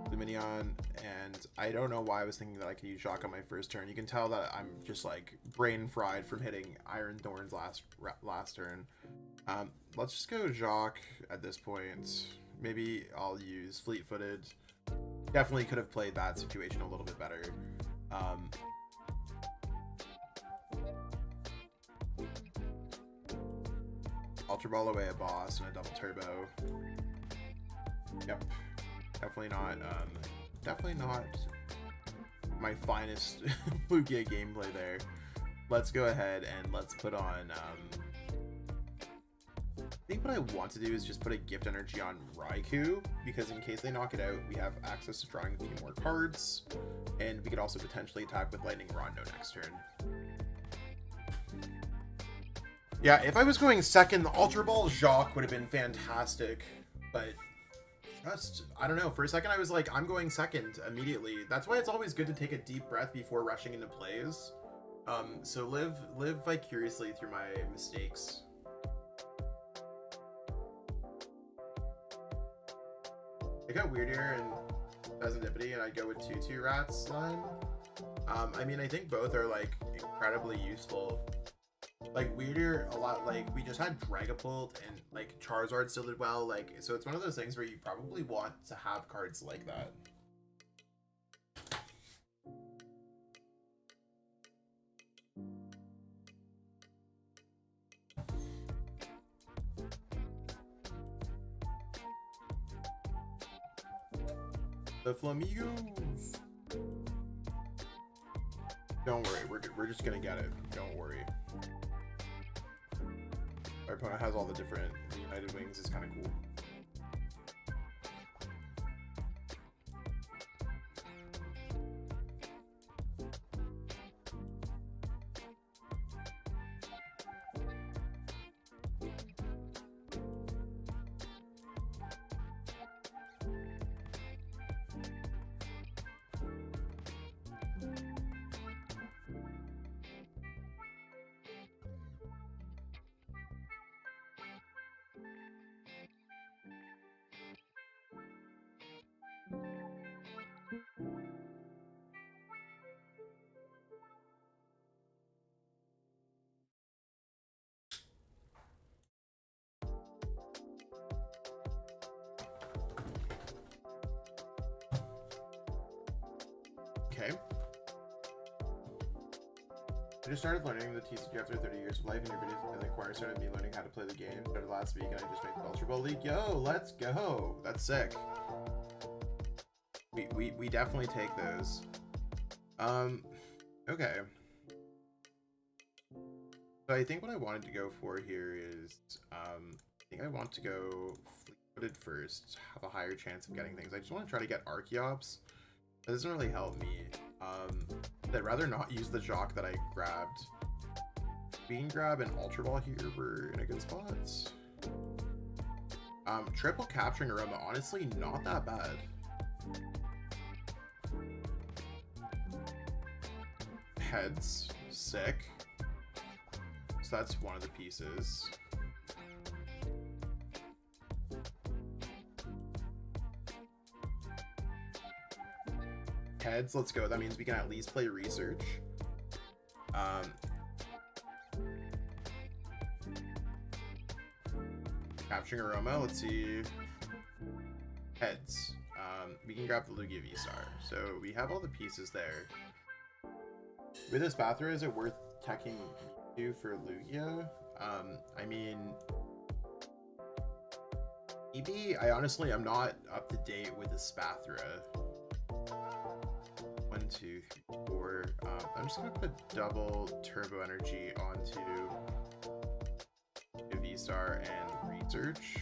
Lumineon, and I don't know why I was thinking that I could use Jacq on my first turn. You can tell that I'm just like brain fried from hitting Iron Thorns last turn. Let's just go Jacq at this point. Maybe I'll use Fleet-Footed. Definitely could have played that situation a little bit better. Ultra Ball away a boss and a double turbo. Yep. Definitely not my finest Lugia gameplay there. Let's go ahead and let's put on I think what I want to do is just put a Gift Energy on Raikou, because in case they knock it out, we have access to drawing a few more cards, and we could also potentially attack with Lightning Rondo next turn. Yeah, if I was going second, the Ultra Ball Jacq would have been fantastic, but just, I don't know, for a second I was like, I'm going second immediately. That's why it's always good to take a deep breath before rushing into plays. So live vicariously through my mistakes. I got Wyrdeer and Fezandipiti, and I'd go with 2/2 Rats line. I mean, I think both are like incredibly useful. Like Wyrdeer, a lot, like we just had Dragapult, and like Charizard still did well. Like, so it's one of those things where you probably want to have cards like that. The Flamingos. Don't worry, we're just gonna get it. Don't worry. Our opponent has all the different United Wings. Is kind of cool. Okay. I just started learning the TCG after 30 years of life, and your videos in the choir started me learning how to play the game. Started last week, and I just made the Ultra Ball League. Yo, let's go! That's sick. We definitely take those. Okay. So I think what I wanted to go for here is, I think I want to go Fleet-Footed first, have a higher chance of getting things. I just want to try to get Archeops. That doesn't really help me. I'd rather not use the Jacq that I grabbed. We can grab an Ultra Ball here. We're in a good spot. Triple Capturing Aroma, honestly, not that bad. Heads, sick. So that's one of the pieces. Heads, let's go. That means we can at least play Research. Capturing Aroma, let's see. Heads. We can grab the Lugia V-STAR. So we have all the pieces there. With this Bathra, is it worth teching you for Lugia? I mean, Maybe, I'm not up to date with the Spathra. 1, 2, 3, 4. I'm just gonna put double turbo energy onto the V-Star and research.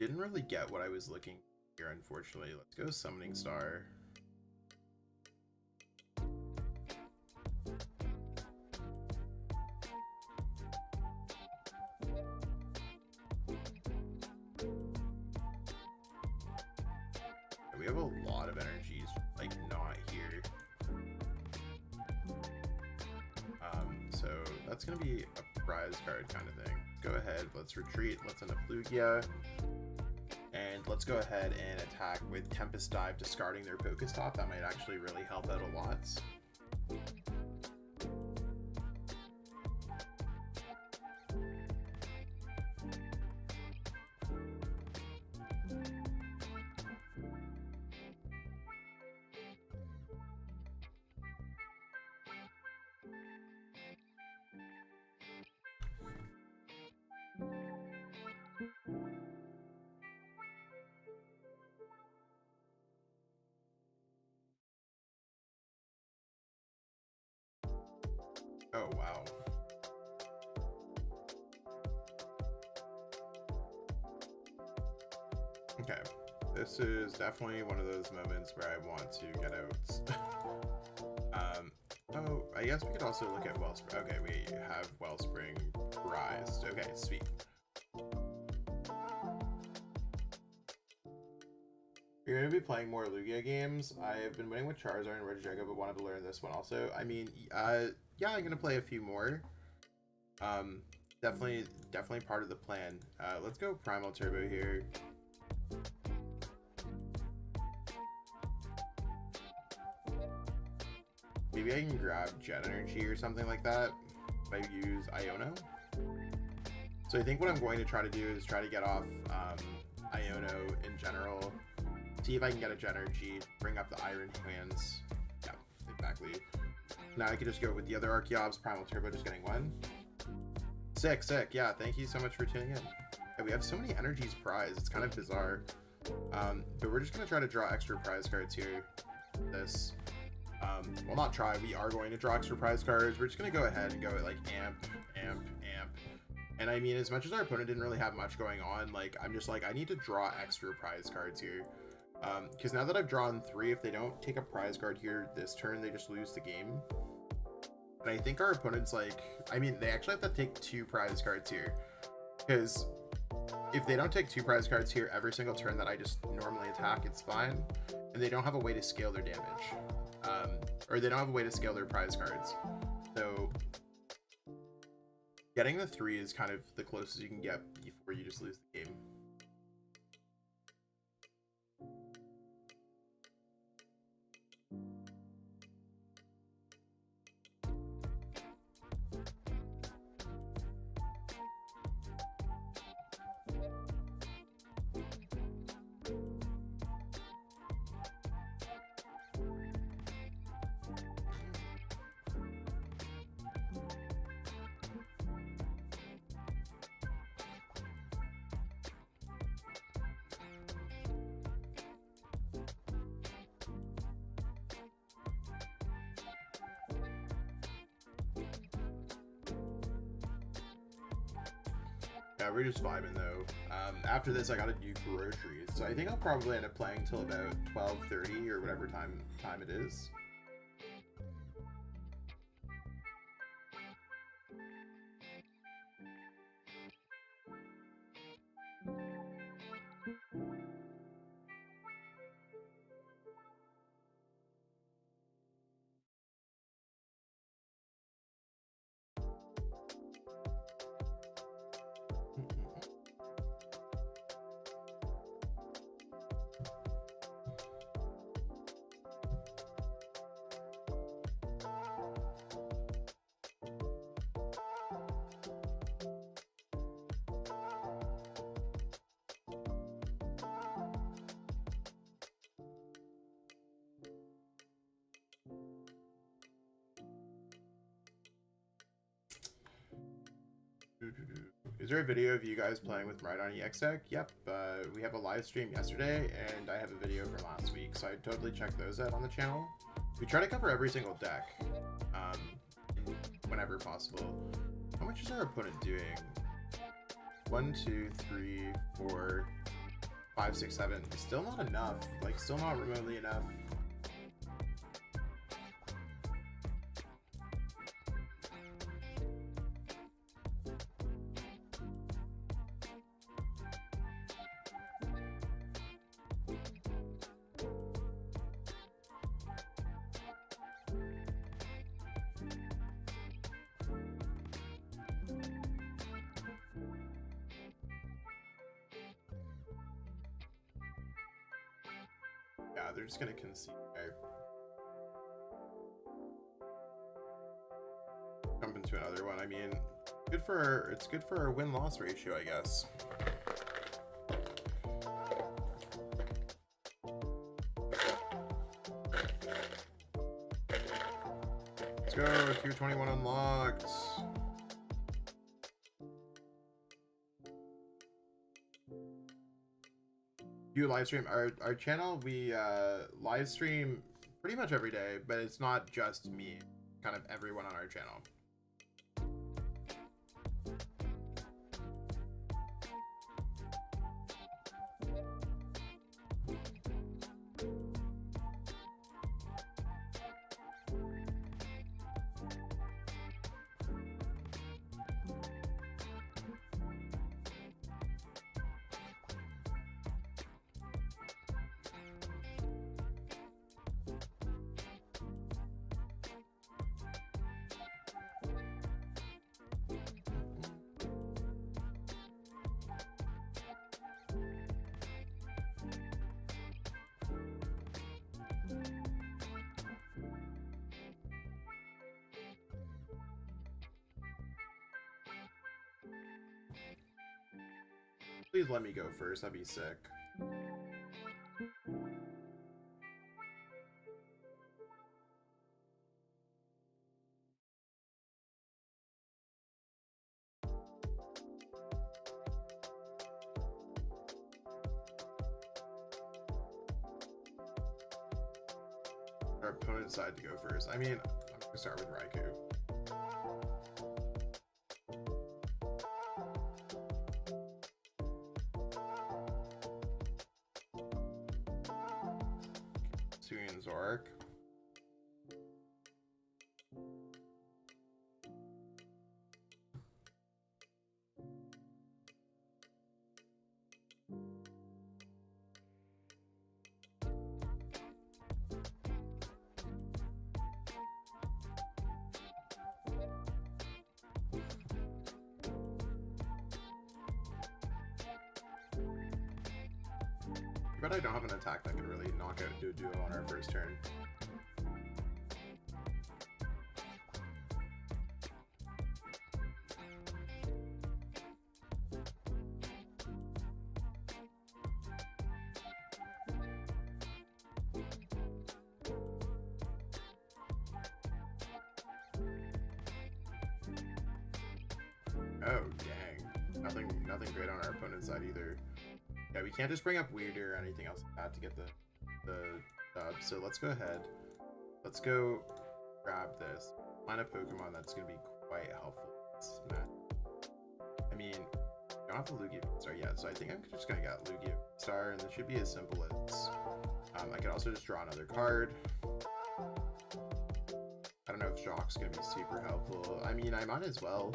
Didn't really get what I was looking for here, unfortunately. Let's go Summoning Star. We have a lot of energies, like, not here. So that's gonna be a prize card kind of thing. Go ahead, let's retreat, let's end up Lugia. And let's go ahead and attack with Tempest Dive, discarding their Pokestop. That might actually really help out a lot. Oh, wow. Okay. This is definitely one of those moments where I want to get out. Oh, I guess we could also look at Wellspring. Okay, we have Wellspring prized. Okay, sweet. You're going to be playing more Lugia games. I've been winning with Charizard and Regigigas, but wanted to learn this one also. I mean, yeah, I'm going to play a few more. Definitely part of the plan. Let's go Primal Turbo here. Maybe I can grab Jet Energy or something like that if I use Iono. So I think what I'm going to try to do is try to get off Iono in general. See if I can get a Jet Energy, bring up the Iron Hands. Yeah, exactly. Now I can just go with the other Archeops, Primal Turbo, just getting one. Sick. Yeah, thank you so much for tuning in. Yeah, we have so many energies prized. It's kind of bizarre. But we're just going to try to draw extra prize cards here. This. Well, not try. We are going to draw extra prize cards. We're just going to go ahead and go like amp. And I mean, as much as our opponent didn't really have much going on, like, I'm just like, I need to draw extra prize cards here. Because now that I've drawn 3, if they don't take a prize card here this turn, they just lose the game. And I think our opponent's like, I mean, they actually have to take 2 prize cards here. Because if they don't take 2 prize cards here every single turn that I just normally attack, it's fine. And they don't have a way to scale their damage. Or they don't have a way to scale their prize cards. So getting the 3 is kind of the closest you can get before you just lose the game. Yeah, we're just vibing though. After this, I gotta do groceries, so I think I'll probably end up playing till about 12:30 or whatever time it is. there a video of you guys playing with Rhydon EX deck? Yep, we have a live stream yesterday, and I have a video from last week, so I'd totally check those out on the channel. We try to cover every single deck, whenever possible. How much is our opponent doing? 1, 2, 3, 4, 5, 6, 7. Still not enough. Like, still not remotely enough. Yeah, they're just gonna concede. Okay. Jump into another one. I mean, it's good for our win-loss ratio, I guess. Let's go. Tier 21 unlocked. You live stream our channel. We live stream pretty much every day, but it's not just me, kind of everyone on our channel. Please let me go first, that'd be sick. Our opponent's side to go first. I mean, I'm gonna start with Raikou. Zork. But I don't have an attack that could really knock out Duo on our first turn. Oh dang. Nothing great on our opponent's side either. Yeah, we can't just bring up Wyrdeer or anything else like that to get the dub. So let's go ahead. Let's go grab this. Find a Pokemon that's going to be quite helpful. I mean, I don't have the Lugia VSTAR yet, so I think I'm just going to get Lugia VSTAR, and this should be as simple as... I could also just draw another card. I don't know if Jacq's going to be super helpful. I mean, I might as well.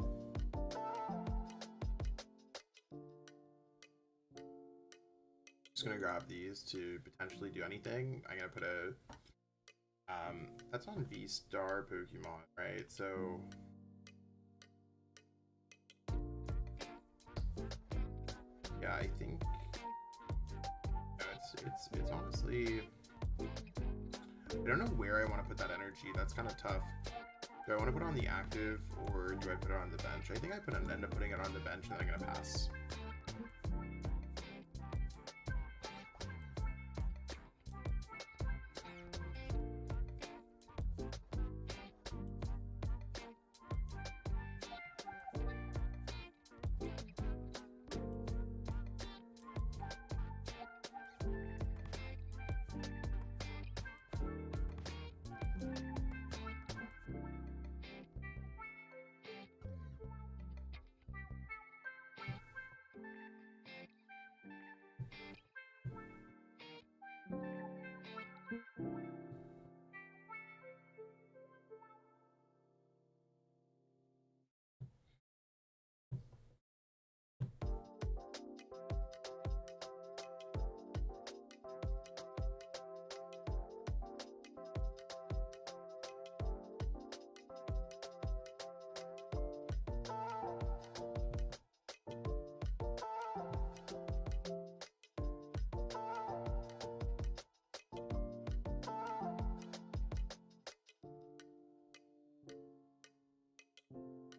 Just gonna grab these to potentially do anything. I'm gonna put a that's on V-Star Pokemon, right? So yeah, I think it's honestly, I don't know where I want to put that energy. That's kind of tough. Do I want to put it on the active or do I put it on the bench? I think I end up putting it on the bench and then I'm gonna pass.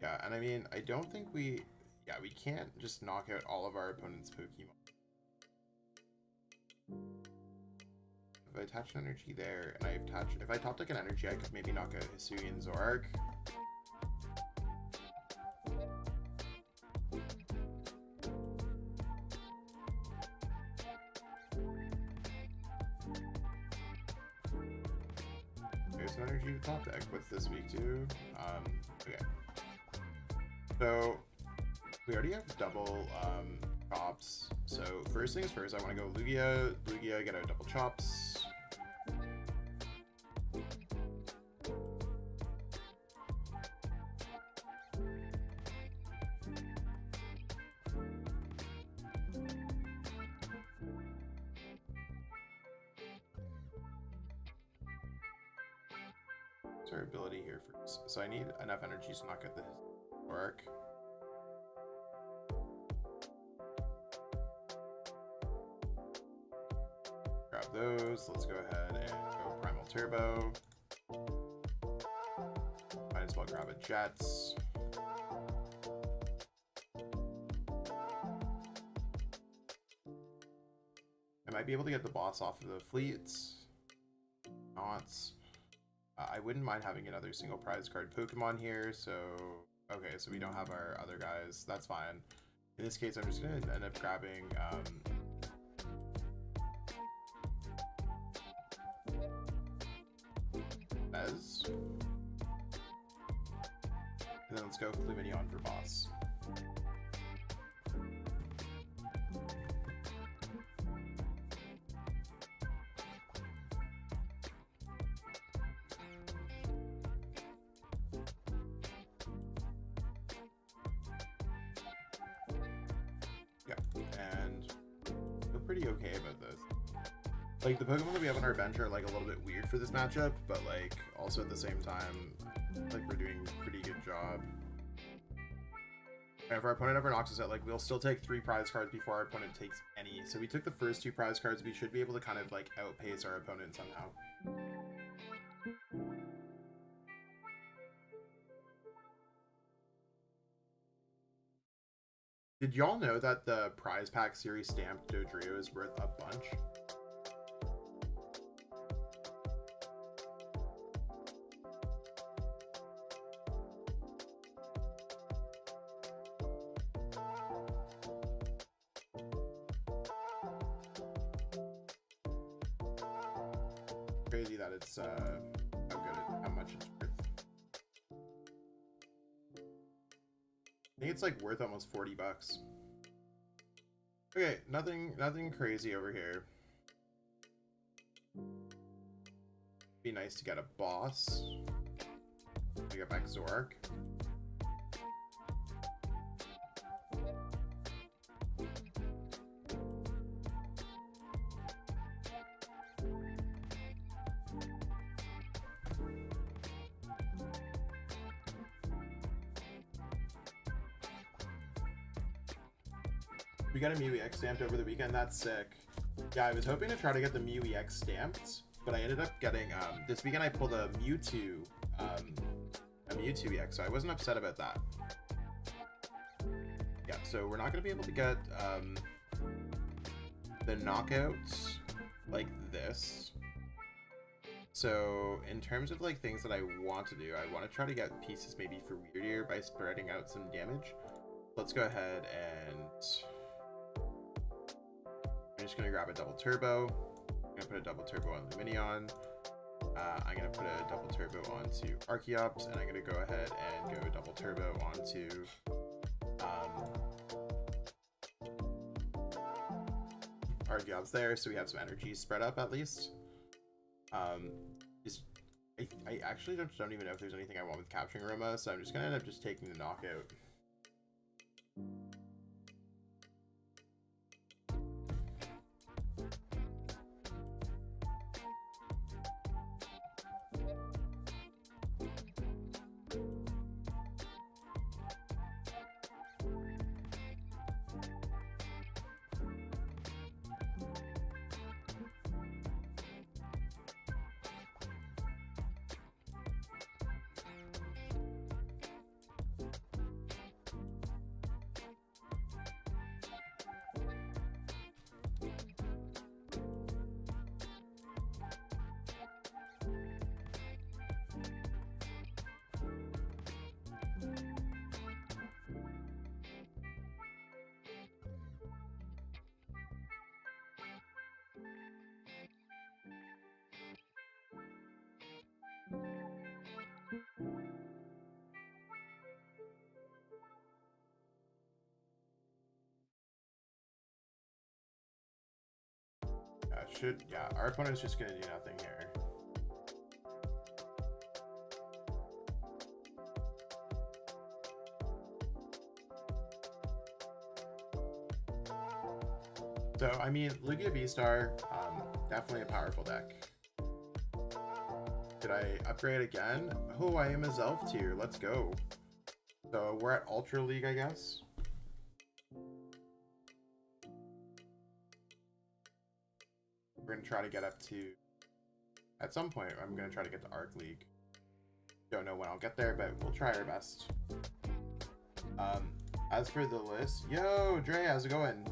Yeah, and I mean, I don't think we... Yeah, we can't just knock out all of our opponent's Pokemon. If I attach an energy there, and if I top deck an energy, I could maybe knock out Hisuian Zoroark. There's an energy to top deck. What's this week too? Okay. So we already have double chops. So first things first, I want to go Lugia, get out double chops. What's our ability here first? So I need enough energy to knock out the work. Grab those. Let's go ahead and go Primal Turbo. Might as well grab a Jets. I might be able to get the boss off of the fleets. Not. I wouldn't mind having another single prize card Pokemon here, so... Okay, so we don't have our other guys. That's fine. In this case, I'm just going to end up grabbing... Fez. And then let's go with Lumineon for boss. Pretty okay about this. Like, the Pokemon that we have on our bench are like a little bit weird for this matchup, but like also at the same time, like we're doing a pretty good job. And if our opponent ever knocks us out, like we'll still take 3 prize cards before our opponent takes any. So we took the first 2 prize cards, we should be able to kind of like outpace our opponent somehow. Did y'all know that the prize pack series stamped Dodrio is worth a bunch? Crazy that it's how much it's worth. I think it's like worth almost 40 bucks. Okay, nothing crazy over here. Be nice to get a boss. We get back Zoroark. We got a Mew EX stamped over the weekend. That's sick. Yeah, I was hoping to try to get the Mew EX stamped, but I ended up getting this weekend I pulled a Mewtwo EX, so I wasn't upset about that. Yeah, so we're not gonna be able to get the knockouts like this. So in terms of like things that I want to do, I want to try to get pieces maybe for Wyrdeer by spreading out some damage. Let's go ahead and I'm just gonna grab a double turbo. I'm gonna put a double turbo on Lumineon. I'm gonna put a double turbo onto Archeops, and I'm gonna go ahead and go double turbo onto Archeops there, so we have some energy spread up at least. I actually don't even know if there's anything I want with Capturing Aroma, so I'm just gonna end up just taking the knockout. Yeah, our opponent's just gonna do nothing here. So, I mean, Lugia V-STAR, definitely a powerful deck. Did I upgrade again? Oh, I am a Zelf tier. Let's go. So, we're at Ultra League, I guess. We're going to try to get up to... At some point, I'm going to try to get to Arc League. Don't know when I'll get there, but we'll try our best. As for the list... Yo, Dre, how's it going?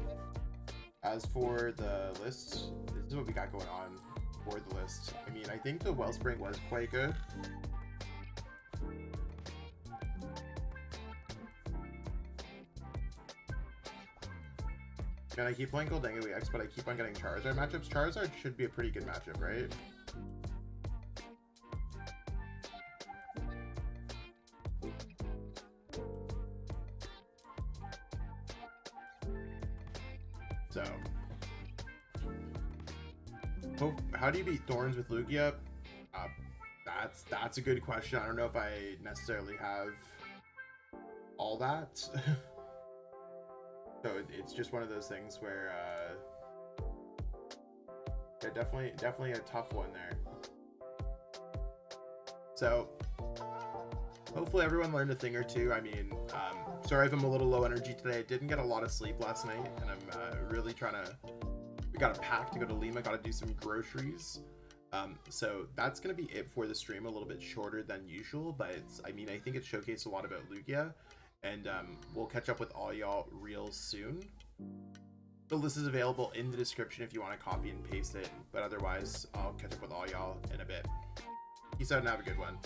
As for the list, this is what we got going on for the list. I mean, I think the Wellspring was quite good. And I keep playing Goldengo EX, but I keep on getting Charizard matchups. Charizard should be a pretty good matchup, right? So, how do you beat Thorns with Lugia? That's a good question. I don't know if I necessarily have all that. So it's just one of those things where, yeah, definitely a tough one there. So hopefully everyone learned a thing or two. I mean, sorry if I'm a little low energy today. I didn't get a lot of sleep last night, and I'm really trying to. We got a pack to go to Lima. Got to do some groceries. So that's gonna be it for the stream. A little bit shorter than usual, but I mean, I think it showcased a lot about Lugia. And we'll catch up with all y'all real soon. The list is available in the description if you want to copy and paste it. But otherwise, I'll catch up with all y'all in a bit. Peace out and have a good one.